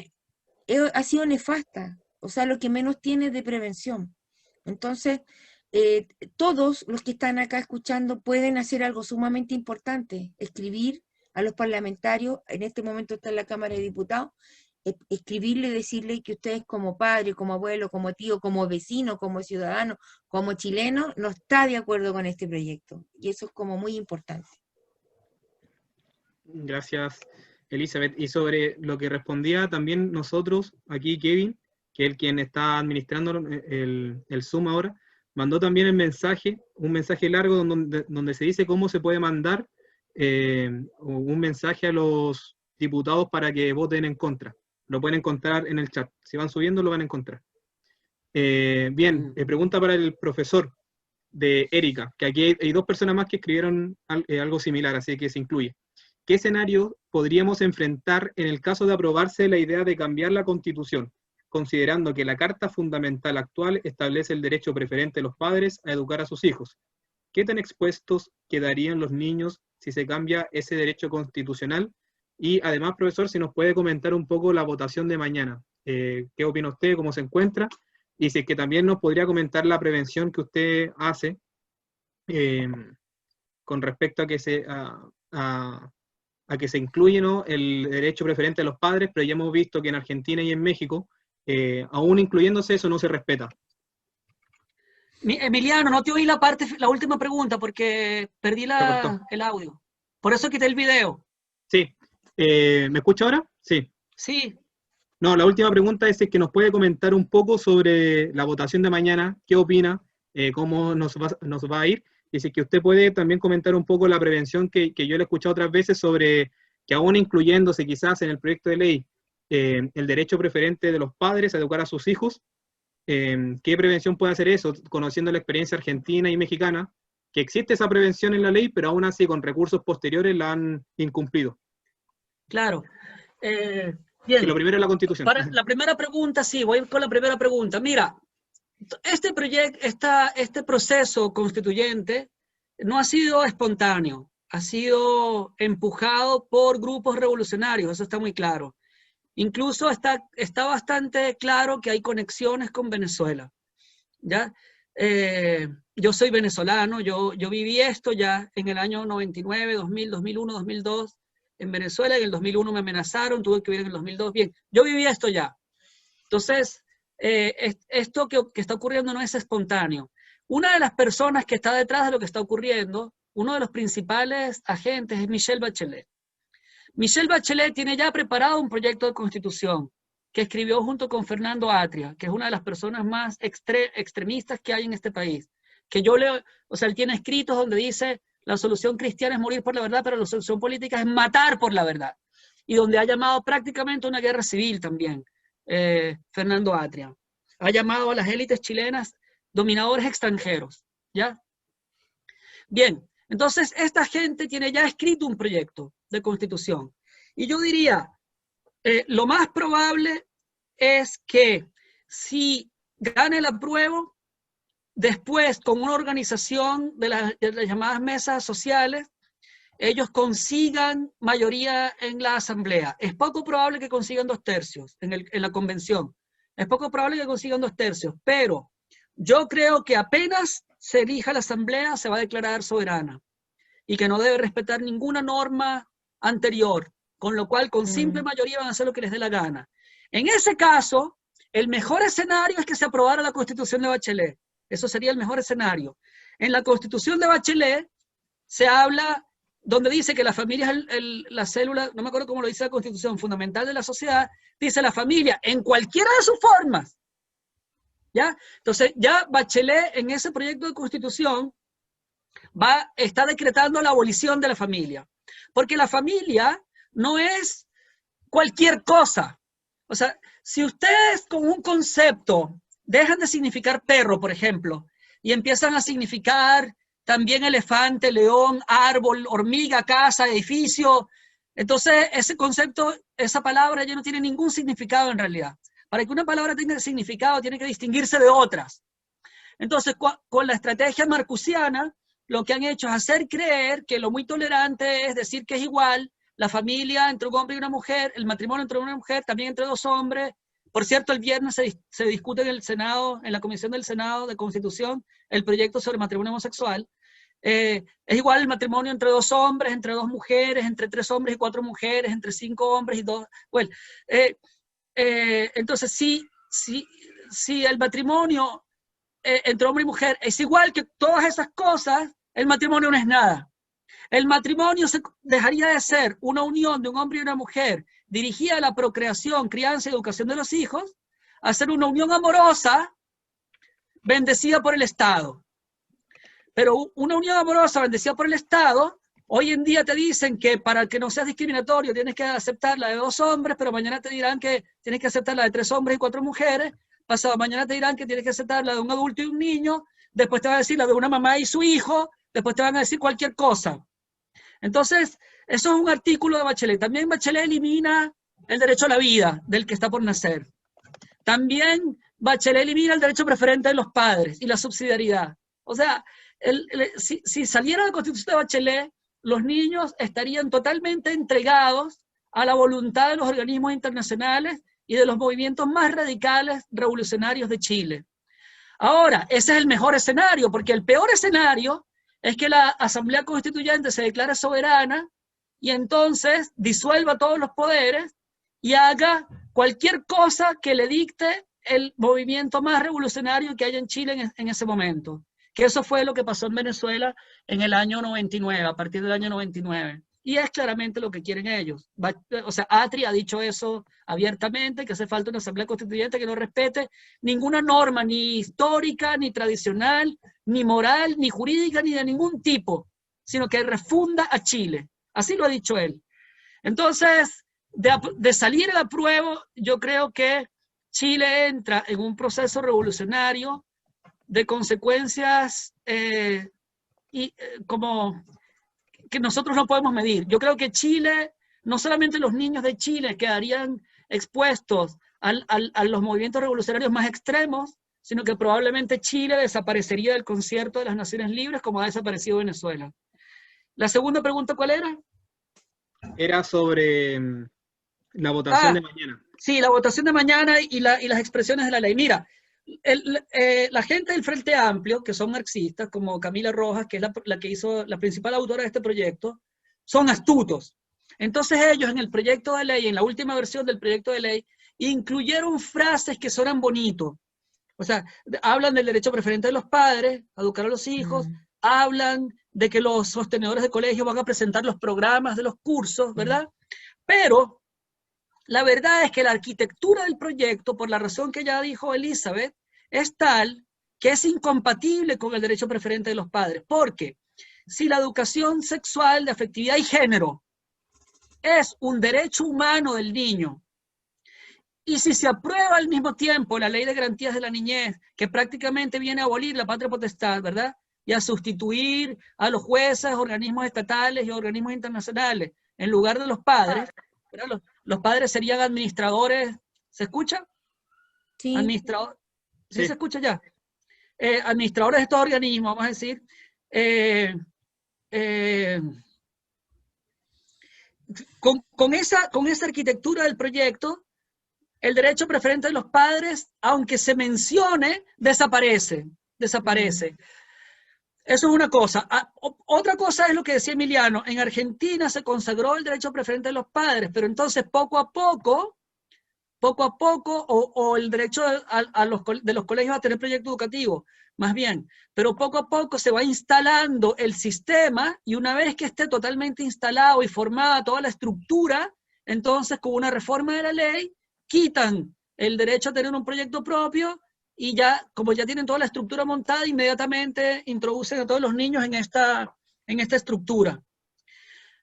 ha sido nefasta, o sea, lo que menos tiene de prevención. Entonces, todos los que están acá escuchando pueden hacer algo sumamente importante, escribir a los parlamentarios, en este momento está en la Cámara de Diputados, escribirle y decirle que ustedes como padre, como abuelo, como tío, como vecino, como ciudadano, como chileno, no está de acuerdo con este proyecto. Y eso es como muy importante. Gracias, Elizabeth. Y sobre lo que respondía también nosotros, aquí Kevin, que es el quien está administrando el Zoom ahora, mandó también un mensaje largo donde se dice cómo se puede mandar un mensaje a los diputados para que voten en contra. Lo pueden encontrar en el chat. Si van subiendo, lo van a encontrar. Bien, pregunta para el profesor de Erika, que aquí hay dos personas más que escribieron algo similar, así que se incluye. ¿Qué escenario podríamos enfrentar en el caso de aprobarse la idea de cambiar la Constitución, considerando que la Carta Fundamental actual establece el derecho preferente de los padres a educar a sus hijos? ¿Qué tan expuestos quedarían los niños si se cambia ese derecho constitucional? Y además, profesor, si nos puede comentar un poco la votación de mañana. ¿Qué opina usted? ¿Cómo se encuentra? Y si es que también nos podría comentar la prevención que usted hace con respecto a que se incluye, ¿no?, el derecho preferente de los padres, pero ya hemos visto que en Argentina y en México, aún incluyéndose, eso no se respeta. Emiliano, no te oí la última pregunta porque perdí el audio. Por eso quité el video. Sí. ¿Me escucha ahora? Sí. Sí. No, la última pregunta es que nos puede comentar un poco sobre la votación de mañana, qué opina, cómo nos va a ir, y si es que usted puede también comentar un poco la prevención que yo le he escuchado otras veces sobre que aún incluyéndose quizás en el proyecto de ley el derecho preferente de los padres a educar a sus hijos, ¿qué prevención puede hacer eso? Conociendo la experiencia argentina y mexicana, que existe esa prevención en la ley, pero aún así con recursos posteriores la han incumplido. Claro. Bien. Que lo primero es la Constitución. Para la primera pregunta, sí, voy con la primera pregunta. Mira, este proceso constituyente no ha sido espontáneo, ha sido empujado por grupos revolucionarios, eso está muy claro. Incluso está bastante claro que hay conexiones con Venezuela, ¿ya? Yo soy venezolano, yo viví esto ya en el año 99, 2000, 2001, 2002, en Venezuela. En el 2001 me amenazaron, tuve que vivir en el 2002. Bien, yo viví esto ya. Entonces, esto que está ocurriendo no es espontáneo. Una de las personas que está detrás de lo que está ocurriendo, uno de los principales agentes es Michelle Bachelet. Michelle Bachelet tiene ya preparado un proyecto de constitución que escribió junto con Fernando Atria, que es una de las personas más extremistas que hay en este país. Que él tiene escritos donde dice: la solución cristiana es morir por la verdad, pero la solución política es matar por la verdad. Y donde ha llamado prácticamente a una guerra civil también, Fernando Atria. Ha llamado a las élites chilenas dominadores extranjeros, ¿ya? Bien, entonces esta gente tiene ya escrito un proyecto de constitución. Y yo diría, lo más probable es que si gane el apruebo, después con una organización de las llamadas mesas sociales, ellos consigan mayoría en la asamblea. Es poco probable que consigan 2/3 en la convención. Es poco probable que consigan 2/3, pero yo creo que apenas se elija la asamblea se va a declarar soberana y que no debe respetar ninguna norma anterior, con lo cual con simple mayoría van a hacer lo que les dé la gana. En ese caso, el mejor escenario es que se aprobara la Constitución de Bachelet. Eso sería el mejor escenario. En la Constitución de Bachelet se habla, donde dice que la familia es la célula, no me acuerdo cómo lo dice la Constitución, fundamental de la sociedad, dice la familia en cualquiera de sus formas. ¿Ya? Entonces, ya Bachelet en ese proyecto de Constitución está decretando la abolición de la familia. Porque la familia no es cualquier cosa. O sea, si ustedes con un concepto dejan de significar perro, por ejemplo, y empiezan a significar también elefante, león, árbol, hormiga, casa, edificio, entonces ese concepto, esa palabra ya no tiene ningún significado en realidad. Para que una palabra tenga significado tiene que distinguirse de otras. Entonces, con la estrategia marcusiana, lo que han hecho es hacer creer que lo muy tolerante es decir que es igual la familia entre un hombre y una mujer, el matrimonio entre una mujer, también entre dos hombres. Por cierto, el viernes se discute en el Senado, en la Comisión del Senado de Constitución, el proyecto sobre matrimonio homosexual. Es igual el matrimonio entre dos hombres, entre dos mujeres, entre 3 hombres y 4 mujeres, entre 5 hombres y 2... Bueno, entonces, si el matrimonio entre hombre y mujer es igual que todas esas cosas, el matrimonio no es nada. El matrimonio dejaría de ser una unión de un hombre y una mujer dirigida a la procreación, crianza y educación de los hijos, a ser una unión amorosa bendecida por el Estado. Pero una unión amorosa bendecida por el Estado, hoy en día te dicen que para que no seas discriminatorio tienes que aceptar la de 2 hombres, pero mañana te dirán que tienes que aceptar la de 3 hombres y 4 mujeres, pasado mañana te dirán que tienes que aceptar la de un adulto y un niño, después te van a decir la de una mamá y su hijo, después te van a decir cualquier cosa. Entonces, eso es un artículo de Bachelet. También Bachelet elimina el derecho a la vida del que está por nacer. También Bachelet elimina el derecho preferente de los padres y la subsidiariedad. O sea, si saliera la Constitución de Bachelet, los niños estarían totalmente entregados a la voluntad de los organismos internacionales y de los movimientos más radicales revolucionarios de Chile. Ahora, ese es el mejor escenario, porque el peor escenario es que la Asamblea Constituyente se declare soberana y entonces disuelva todos los poderes y haga cualquier cosa que le dicte el movimiento más revolucionario que haya en Chile en ese momento. Que eso fue lo que pasó en Venezuela en el año 99, a partir del año 99. Y es claramente lo que quieren ellos. O sea, Atri ha dicho eso abiertamente, que hace falta una Asamblea Constituyente que no respete ninguna norma, ni histórica, ni tradicional, ni moral, ni jurídica, ni de ningún tipo, sino que refunda a Chile. Así lo ha dicho él. Entonces, de salir el apruebo, yo creo que Chile entra en un proceso revolucionario de consecuencias como que nosotros no podemos medir. Yo creo que Chile, no solamente los niños de Chile quedarían expuestos a los movimientos revolucionarios más extremos, sino que probablemente Chile desaparecería del concierto de las Naciones Libres como ha desaparecido Venezuela. La segunda pregunta, ¿cuál era? Era sobre la votación de mañana. Sí, la votación de mañana y las expresiones de la ley. Mira, la gente del Frente Amplio, que son marxistas, como Camila Rojas, que es la que hizo la principal autora de este proyecto, son astutos. Entonces ellos en el proyecto de ley, en la última versión del proyecto de ley, incluyeron frases que suenan bonitos. O sea, hablan del derecho preferente de los padres a educar a los hijos, hablan de que los sostenedores de colegio van a presentar los programas de los cursos, ¿verdad? Pero la verdad es que la arquitectura del proyecto, por la razón que ya dijo Elizabeth, es tal que es incompatible con el derecho preferente de los padres. Porque si la educación sexual de afectividad y género es un derecho humano del niño, y si se aprueba al mismo tiempo la Ley de Garantías de la Niñez, que prácticamente viene a abolir la patria potestad, ¿verdad? Y a sustituir a los jueces, organismos estatales y organismos internacionales en lugar de los padres, ¿verdad? Los padres serían administradores, ¿se escucha? Sí. ¿Sí se escucha ya? Administradores de estos organismos, vamos a decir, con esa arquitectura del proyecto, el derecho preferente de los padres, aunque se mencione, desaparece. Eso es una cosa. Otra cosa es lo que decía Emiliano. En Argentina se consagró el derecho preferente de los padres, pero entonces poco a poco, o el derecho de los colegios a tener proyecto educativo, más bien, pero poco a poco se va instalando el sistema, y una vez que esté totalmente instalado y formada toda la estructura, entonces con una reforma de la ley, quitan el derecho a tener un proyecto propio, y ya, como ya tienen toda la estructura montada, inmediatamente introducen a todos los niños en esta estructura.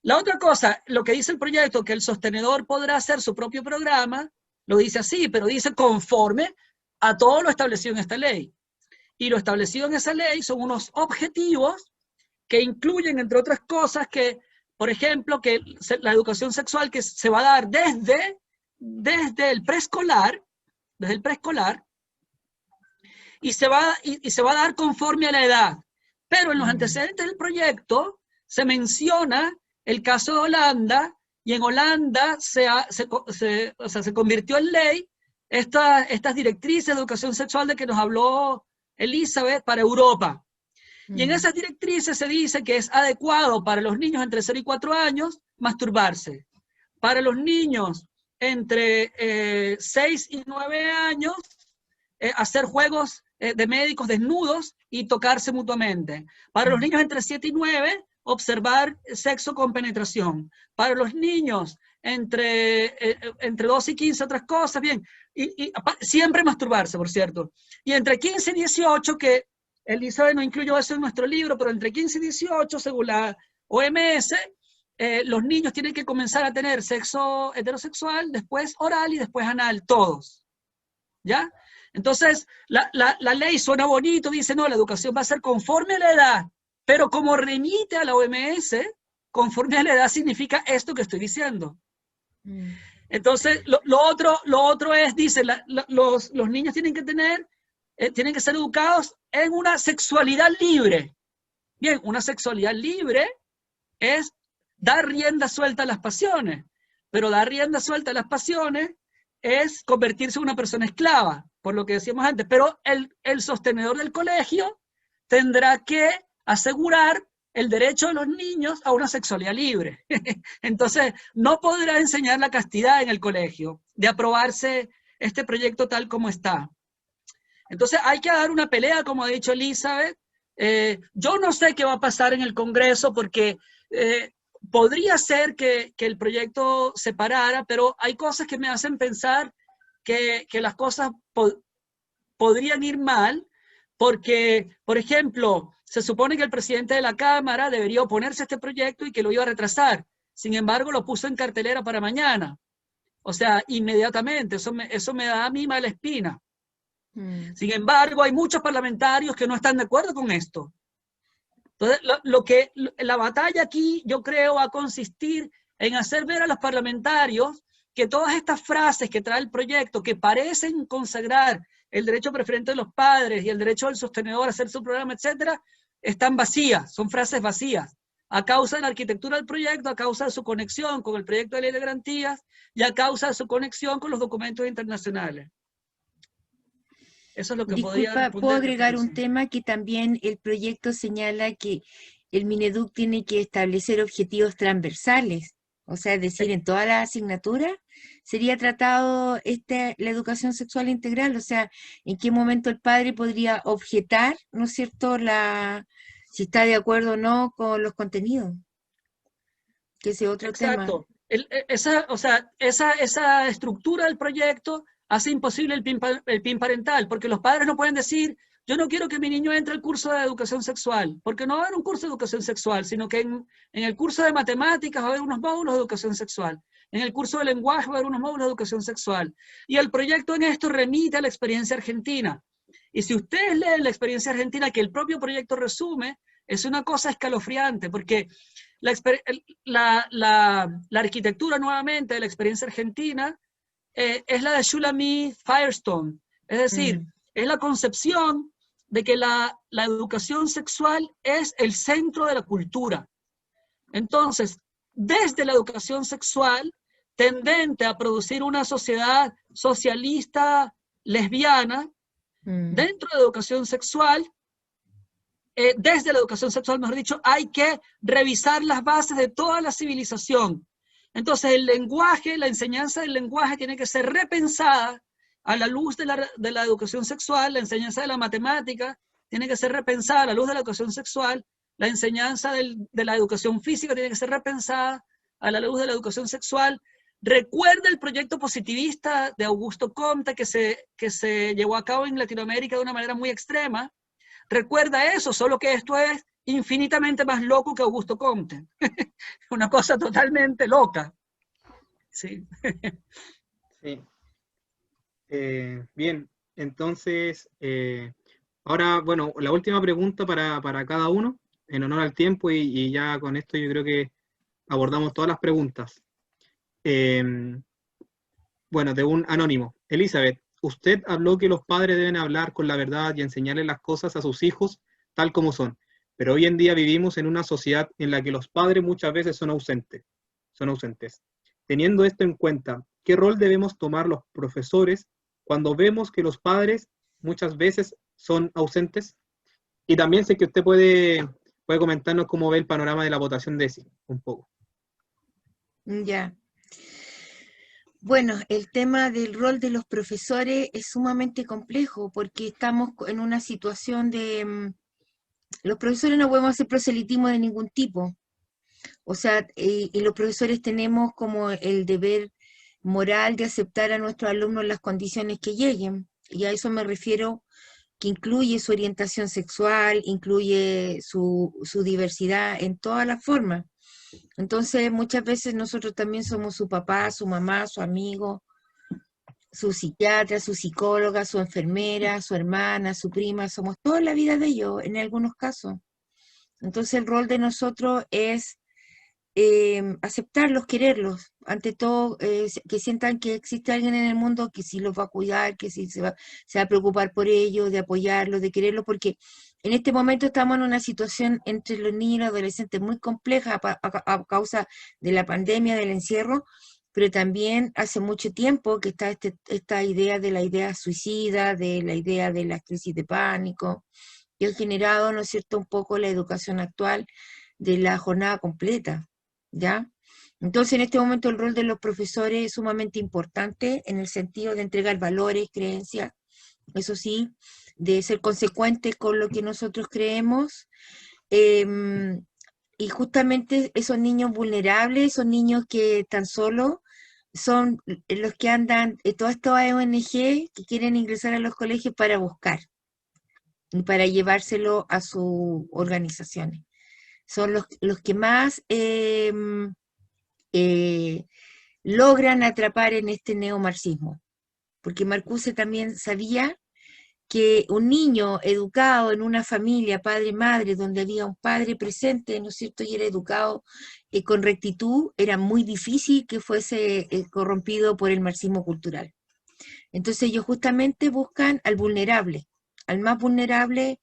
La otra cosa, lo que dice el proyecto, que el sostenedor podrá hacer su propio programa, lo dice así, pero dice conforme a todo lo establecido en esta ley. Y lo establecido en esa ley son unos objetivos que incluyen, entre otras cosas, que, por ejemplo, que la educación sexual que se va a dar desde el preescolar, y se va a dar conforme a la edad. Pero en los antecedentes del proyecto se menciona el caso de Holanda, y en Holanda se convirtió en ley estas directrices de educación sexual de que nos habló Elizabeth para Europa. Y en esas directrices se dice que es adecuado para los niños entre 0 y 4 años masturbarse. Para los niños entre 6 y 9 años hacer juegos de médicos desnudos y tocarse mutuamente. Para los niños entre 7 y 9, observar sexo con penetración. Para los niños entre 12 y 15, otras cosas, bien. Y siempre masturbarse, por cierto. Y entre 15 y 18, que Elizabeth no incluyó eso en nuestro libro, pero entre 15 y 18, según la OMS, los niños tienen que comenzar a tener sexo heterosexual, después oral y después anal, todos. ¿Ya? Entonces, la ley suena bonito, dice, no, la educación va a ser conforme a la edad, pero como remite a la OMS, conforme a la edad significa esto que estoy diciendo. Entonces, lo otro es, dice, los niños tienen que ser educados en una sexualidad libre. Bien, una sexualidad libre es dar rienda suelta a las pasiones, pero dar rienda suelta a las pasiones es convertirse en una persona esclava, por lo que decíamos antes, pero el sostenedor del colegio tendrá que asegurar el derecho de los niños a una sexualidad libre. Entonces, no podrá enseñar la castidad en el colegio, de aprobarse este proyecto tal como está. Entonces, hay que dar una pelea, como ha dicho Elizabeth. Yo no sé qué va a pasar en el Congreso, porque podría ser que el proyecto se parara, pero hay cosas que me hacen pensar que las cosas podrían ir mal, porque, por ejemplo, se supone que el presidente de la Cámara debería oponerse a este proyecto y que lo iba a retrasar. Sin embargo, lo puso en cartelera para mañana. O sea, inmediatamente. Eso me da a mí mala espina. Sin embargo, hay muchos parlamentarios que no están de acuerdo con esto. Entonces, la batalla aquí, yo creo, va a consistir en hacer ver a los parlamentarios que todas estas frases que trae el proyecto, que parecen consagrar el derecho preferente de los padres y el derecho del sostenedor a hacer su programa, etcétera, están vacías, son frases vacías, a causa de la arquitectura del proyecto, a causa de su conexión con el proyecto de ley de garantías y a causa de su conexión con los documentos internacionales. Eso es lo que Disculpa, ¿puedo agregar un tema? Que también el proyecto señala que el Mineduc tiene que establecer objetivos transversales, o sea, es decir, en toda la asignatura sería tratado la educación sexual integral, o sea, ¿en qué momento el padre podría objetar, ¿no es cierto?, si está de acuerdo o no con los contenidos? Que ese otro tema. Exacto. Esa estructura del proyecto hace imposible el PIN parental, porque los padres no pueden decir, yo no quiero que mi niño entre al curso de educación sexual, porque no va a haber un curso de educación sexual, sino que en el curso de matemáticas va a haber unos módulos de educación sexual, en el curso de lenguaje va a haber unos módulos de educación sexual, y el proyecto en esto remite a la experiencia argentina. Y si ustedes leen la experiencia argentina, que el propio proyecto resume, es una cosa escalofriante, porque la arquitectura nuevamente de la experiencia argentina es la de Shulamith Firestone, es decir, es la concepción de que la educación sexual es el centro de la cultura. Entonces, desde la educación sexual, tendente a producir una sociedad socialista lesbiana. Dentro de la educación sexual, desde la educación sexual, mejor dicho, hay que revisar las bases de toda la civilización. Entonces, el lenguaje, la enseñanza del lenguaje tiene que ser repensada a la luz de la educación sexual, la enseñanza de la matemática tiene que ser repensada a la luz de la educación sexual, la enseñanza de la educación física tiene que ser repensada a la luz de la educación sexual. Recuerda el proyecto positivista de Augusto Comte que se llevó a cabo en Latinoamérica de una manera muy extrema. Recuerda eso, solo que esto es infinitamente más loco que Augusto Comte. Una cosa totalmente loca. Sí. Sí. Bien, entonces, ahora, bueno, la última pregunta para cada uno, en honor al tiempo, y ya con esto yo creo que abordamos todas las preguntas. Bueno, de un anónimo. Elizabeth, usted habló que los padres deben hablar con la verdad y enseñarles las cosas a sus hijos tal como son, pero hoy en día vivimos en una sociedad en la que los padres muchas veces son ausentes. Teniendo esto en cuenta, ¿qué rol debemos tomar los profesores cuando vemos que los padres muchas veces son ausentes? Y también sé que usted puede comentarnos cómo ve el panorama de la votación de ESI, un poco. Ya. Bueno, el tema del rol de los profesores es sumamente complejo porque estamos en una situación de... los profesores no podemos hacer proselitismo de ningún tipo. O sea, y los profesores tenemos como el deber moral de aceptar a nuestros alumnos las condiciones que lleguen. Y a eso me refiero, que incluye su orientación sexual, incluye su diversidad en todas las formas. Entonces, muchas veces nosotros también somos su papá, su mamá, su amigo, su psiquiatra, su psicóloga, su enfermera, su hermana, su prima, somos toda la vida de ellos en algunos casos. Entonces, el rol de nosotros es aceptarlos, quererlos, ante todo, que sientan que existe alguien en el mundo que sí los va a cuidar, que sí se va a preocupar por ellos, de apoyarlos, de quererlos, porque en este momento estamos en una situación entre los niños y los adolescentes muy compleja a causa de la pandemia, del encierro, pero también hace mucho tiempo que está esta idea de la idea suicida, de la idea de la crisis de pánico, que ha generado, ¿no es cierto?, un poco la educación actual de la jornada completa, ¿ya? Entonces, en este momento el rol de los profesores es sumamente importante en el sentido de entregar valores, creencias, eso sí, de ser consecuentes con lo que nosotros creemos, y justamente esos niños vulnerables, esos niños que tan solo son los que andan, todas estas ONG que quieren ingresar a los colegios para buscar y para llevárselo a sus organizaciones. Son los que más logran atrapar en este neomarxismo, porque Marcuse también sabía que un niño educado en una familia, padre-madre, donde había un padre presente, ¿no es cierto?, y era educado con rectitud, era muy difícil que fuese corrompido por el marxismo cultural. Entonces ellos justamente buscan al vulnerable, al más vulnerable,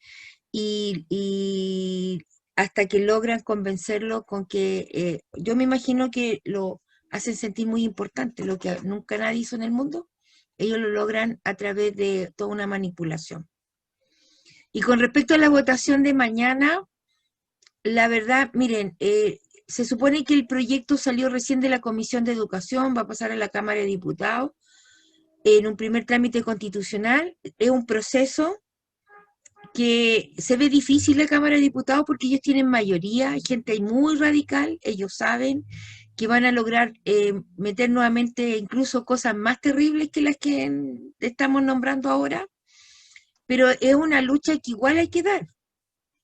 y hasta que logran convencerlo con que, yo me imagino que lo hacen sentir muy importante, lo que nunca nadie hizo en el mundo, ellos lo logran a través de toda una manipulación. Y con respecto a la votación de mañana, la verdad, miren, se supone que el proyecto salió recién de la Comisión de Educación, va a pasar a la Cámara de Diputados en un primer trámite constitucional, es un proceso que se ve difícil la Cámara de Diputados porque ellos tienen mayoría, hay gente ahí muy radical, ellos saben que van a lograr meter nuevamente incluso cosas más terribles que las que estamos nombrando ahora, pero es una lucha que igual hay que dar,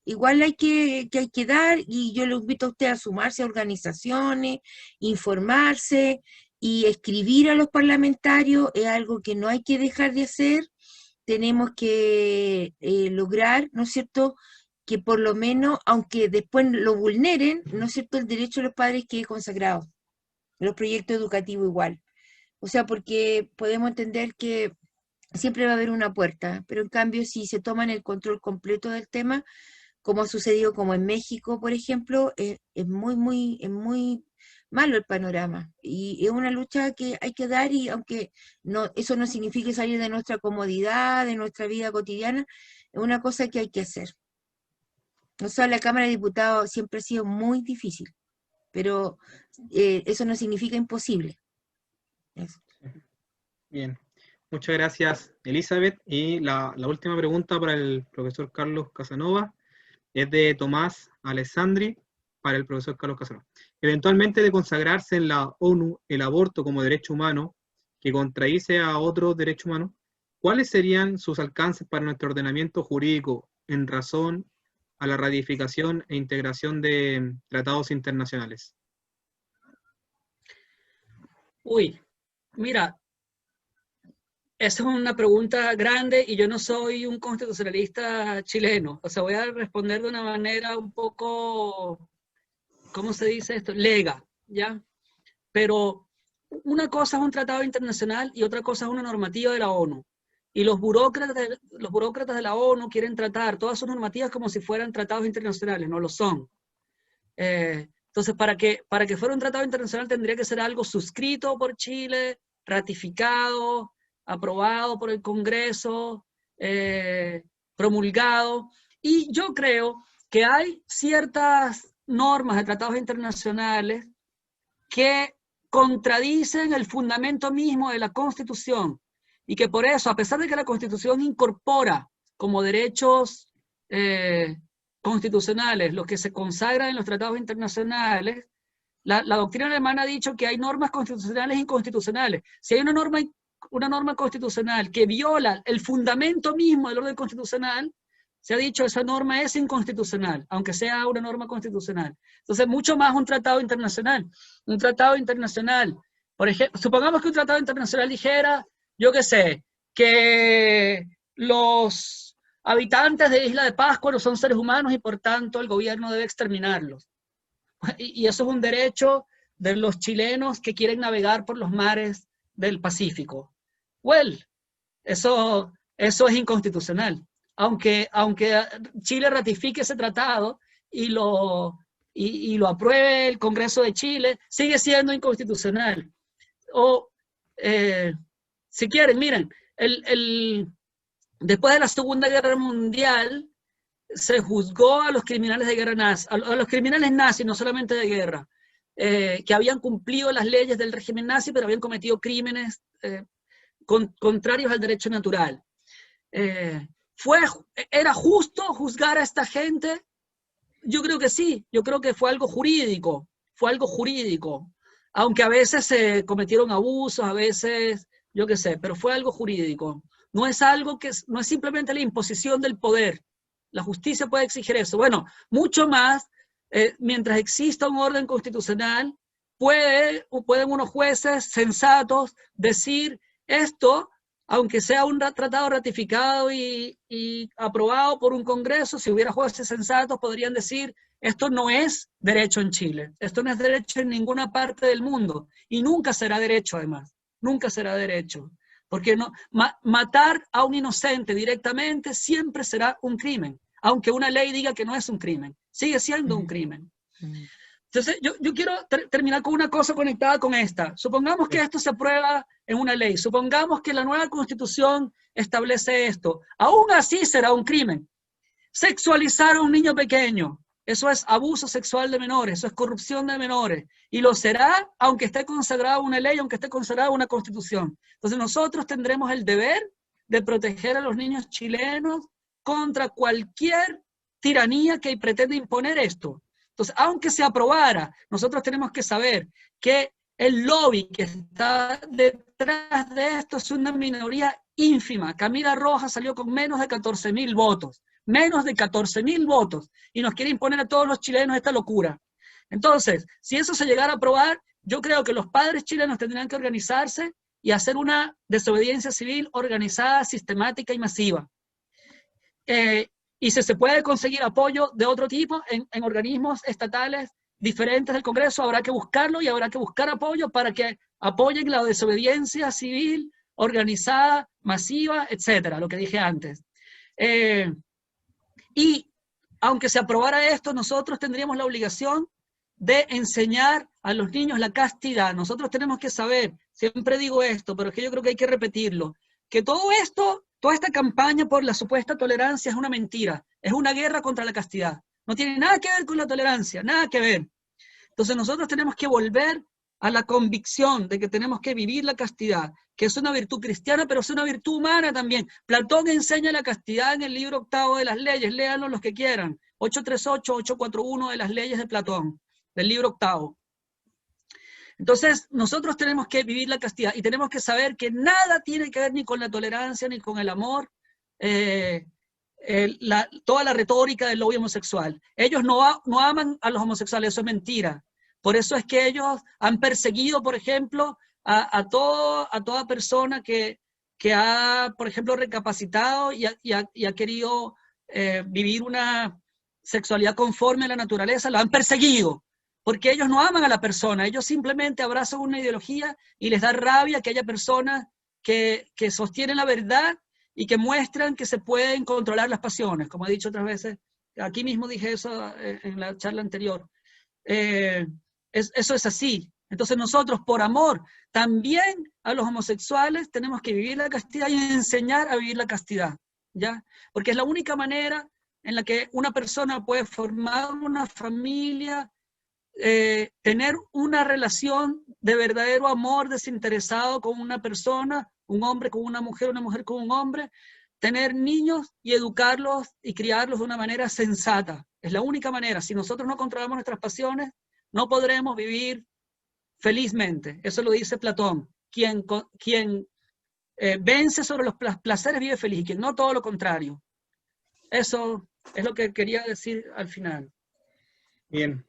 hay que dar, y yo le invito a usted a sumarse a organizaciones, informarse y escribir a los parlamentarios, es algo que no hay que dejar de hacer. Tenemos que lograr, ¿no es cierto?, que por lo menos, aunque después lo vulneren, ¿no es cierto?, el derecho de los padres quede consagrado, los proyectos educativos igual. O sea, porque podemos entender que siempre va a haber una puerta, pero en cambio si se toman el control completo del tema, como ha sucedido como en México, por ejemplo, es muy malo el panorama. Y es una lucha que hay que dar, y aunque eso no signifique salir de nuestra comodidad, de nuestra vida cotidiana, es una cosa que hay que hacer. O sea, la Cámara de Diputados siempre ha sido muy difícil, pero eso no significa imposible. Eso. Bien, muchas gracias, Elizabeth. Y la última pregunta para el profesor Carlos Casanova es de Tomás Alessandri para el profesor Carlos Casanova. Eventualmente, de consagrarse en la ONU el aborto como derecho humano, que contradice a otros derechos humanos, ¿cuáles serían sus alcances para nuestro ordenamiento jurídico en razón a la ratificación e integración de tratados internacionales? Uy, mira, esa es una pregunta grande y yo no soy un constitucionalista chileno. O sea, voy a responder de una manera un poco, ¿cómo se dice esto? Lega, ¿ya? Pero una cosa es un tratado internacional y otra cosa es una normativa de la ONU. Y los burócratas de la ONU quieren tratar todas sus normativas como si fueran tratados internacionales, no lo son. Entonces, para que fuera un tratado internacional tendría que ser algo suscrito por Chile, ratificado, aprobado por el Congreso, promulgado. Y yo creo que hay ciertas normas de tratados internacionales que contradicen el fundamento mismo de la Constitución, y que por eso, a pesar de que la Constitución incorpora como derechos constitucionales lo que se consagra en los tratados internacionales, la doctrina alemana ha dicho que hay normas constitucionales e inconstitucionales. Si hay una norma constitucional que viola el fundamento mismo del orden constitucional, se ha dicho esa norma es inconstitucional, aunque sea una norma constitucional. Entonces, mucho más un tratado internacional. Un tratado internacional, por ejemplo, supongamos que un tratado internacional dijera, yo qué sé, que los habitantes de Isla de Pascua no son seres humanos y por tanto el gobierno debe exterminarlos. Y eso es un derecho de los chilenos que quieren navegar por los mares del Pacífico. Well, eso es inconstitucional. Aunque Chile ratifique ese tratado y lo apruebe el Congreso de Chile, sigue siendo inconstitucional. O, si quieren, miren, después de la Segunda Guerra Mundial, se juzgó a los criminales de guerra nazis, a los criminales nazis, no solamente de guerra, que habían cumplido las leyes del régimen nazi, pero habían cometido crímenes contrarios al derecho natural. ¿Era justo juzgar a esta gente? Yo creo que sí, yo creo que fue algo jurídico, aunque a veces se cometieron abusos, a veces, yo qué sé, pero fue algo jurídico. No es simplemente la imposición del poder. La justicia puede exigir eso. Bueno, mucho más, mientras exista un orden constitucional, pueden unos jueces sensatos decir esto, aunque sea un tratado ratificado y aprobado por un Congreso, si hubiera jueces sensatos podrían decir, esto no es derecho en Chile, esto no es derecho en ninguna parte del mundo, y nunca será derecho además, nunca será derecho, porque matar a un inocente directamente siempre será un crimen, aunque una ley diga que no es un crimen, sigue siendo un crimen. Entonces, yo quiero terminar con una cosa conectada con esta. Supongamos que esto se aprueba en una ley. Supongamos que la nueva Constitución establece esto. Aún así será un crimen. Sexualizar a un niño pequeño, eso es abuso sexual de menores, eso es corrupción de menores. Y lo será aunque esté consagrada una ley, aunque esté consagrada una Constitución. Entonces nosotros tendremos el deber de proteger a los niños chilenos contra cualquier tiranía que pretenda imponer esto. Entonces, aunque se aprobara, nosotros tenemos que saber que el lobby que está detrás de esto es una minoría ínfima. Camila Rojas salió con menos de 14.000 votos, menos de 14.000 votos, y nos quiere imponer a todos los chilenos esta locura. Entonces, si eso se llegara a aprobar, yo creo que los padres chilenos tendrían que organizarse y hacer una desobediencia civil organizada, sistemática y masiva. Y si se puede conseguir apoyo de otro tipo en organismos estatales diferentes del Congreso, habrá que buscarlo y habrá que buscar apoyo para que apoyen la desobediencia civil organizada, masiva, etcétera, lo que dije antes. Y aunque se aprobara esto, nosotros tendríamos la obligación de enseñar a los niños la castidad. Nosotros tenemos que saber, siempre digo esto, pero es que yo creo que hay que repetirlo, que todo esto, toda esta campaña por la supuesta tolerancia es una mentira, es una guerra contra la castidad. No tiene nada que ver con la tolerancia, nada que ver. Entonces nosotros tenemos que volver a la convicción de que tenemos que vivir la castidad, que es una virtud cristiana, pero es una virtud humana también. Platón enseña la castidad en el libro 8 de las leyes, léanlo los que quieran, 838, 841 de las leyes de Platón, del libro 8. Entonces, nosotros tenemos que vivir la castidad y tenemos que saber que nada tiene que ver ni con la tolerancia ni con el amor, toda la retórica del lobby homosexual. Ellos no aman a los homosexuales, eso es mentira. Por eso es que ellos han perseguido, por ejemplo, a toda persona que ha, por ejemplo, recapacitado y ha querido vivir una sexualidad conforme a la naturaleza, lo han perseguido. Porque ellos no aman a la persona, ellos simplemente abrazan una ideología y les da rabia que haya personas que sostienen la verdad y que muestran que se pueden controlar las pasiones, como he dicho otras veces. Aquí mismo dije eso en la charla anterior. Eso es así. Entonces nosotros, por amor, también a los homosexuales tenemos que vivir la castidad y enseñar a vivir la castidad, ¿ya? Porque es la única manera en la que una persona puede formar una familia, tener una relación de verdadero amor desinteresado con una persona, un hombre con una mujer con un hombre, tener niños y educarlos y criarlos de una manera sensata. Es la única manera. Si nosotros no controlamos nuestras pasiones, no podremos vivir felizmente. Eso lo dice Platón. Quien vence sobre los placeres vive feliz, y quien no, todo lo contrario. Eso es lo que quería decir al final. Bien.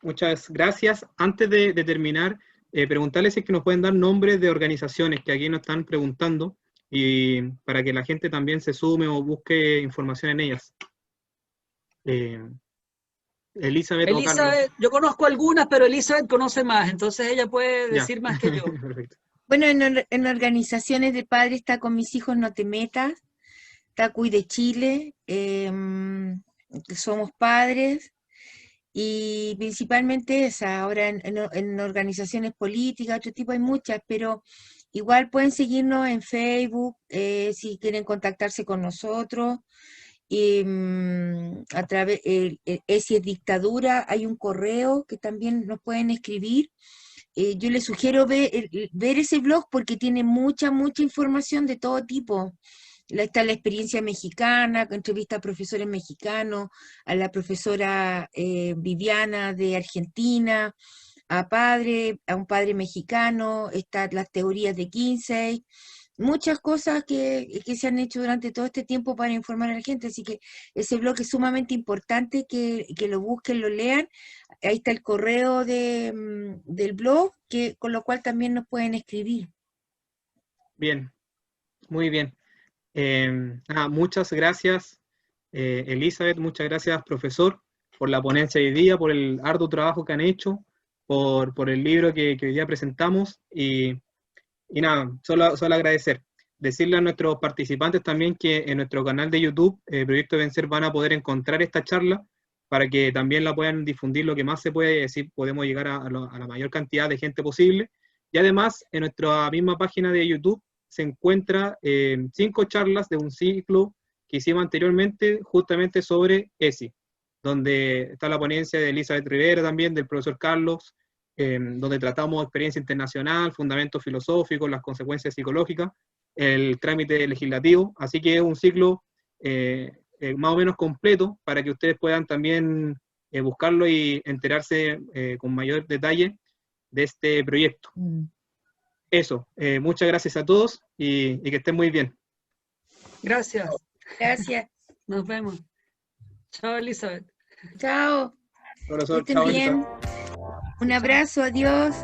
Muchas gracias. Antes de terminar, preguntarles si es que nos pueden dar nombres de organizaciones que aquí nos están preguntando y para que la gente también se sume o busque información en ellas. Elizabeth o Carlos. Yo conozco algunas, pero Elizabeth conoce más, entonces ella puede decir más que yo. Perfecto. Bueno, en organizaciones de padres está Con Mis Hijos No Te Metas, está Cuide Chile, Somos Padres, y principalmente esa. Ahora en organizaciones políticas, otro tipo, hay muchas, pero igual pueden seguirnos en Facebook, si quieren contactarse con nosotros, a través, si es dictadura, hay un correo que también nos pueden escribir. Yo les sugiero ver ese blog porque tiene mucha información de todo tipo. Está la experiencia mexicana, entrevista a profesores mexicanos, a la profesora Viviana de Argentina, a un padre mexicano, están las teorías de Kinsey, muchas cosas que se han hecho durante todo este tiempo para informar a la gente, así que ese blog es sumamente importante que lo busquen, lo lean. Ahí está el correo del blog, con lo cual también nos pueden escribir. Bien, muy bien. Muchas gracias, Elizabeth, muchas gracias, profesor, por la ponencia de hoy día, por el arduo trabajo que han hecho, por el libro que hoy día presentamos, y nada, solo agradecer. Decirle a nuestros participantes también que en nuestro canal de YouTube, Proyecto Vencer, van a poder encontrar esta charla para que también la puedan difundir lo que más se puede, decir, podemos llegar a la mayor cantidad de gente posible. Y además, en nuestra misma página de YouTube, se encuentra 5 charlas de un ciclo que hicimos anteriormente justamente sobre ESI, donde está la ponencia de Elizabeth Rivera también, del profesor Carlos, donde tratamos experiencia internacional, fundamentos filosóficos, las consecuencias psicológicas, el trámite legislativo, así que es un ciclo más o menos completo para que ustedes puedan también buscarlo y enterarse con mayor detalle de este proyecto. Eso, muchas gracias a todos y que estén muy bien. Gracias. Gracias. Nos vemos. Chao, Elizabeth. Chao. Profesor, Que estén chao, bien. Elizabeth. Un abrazo, adiós.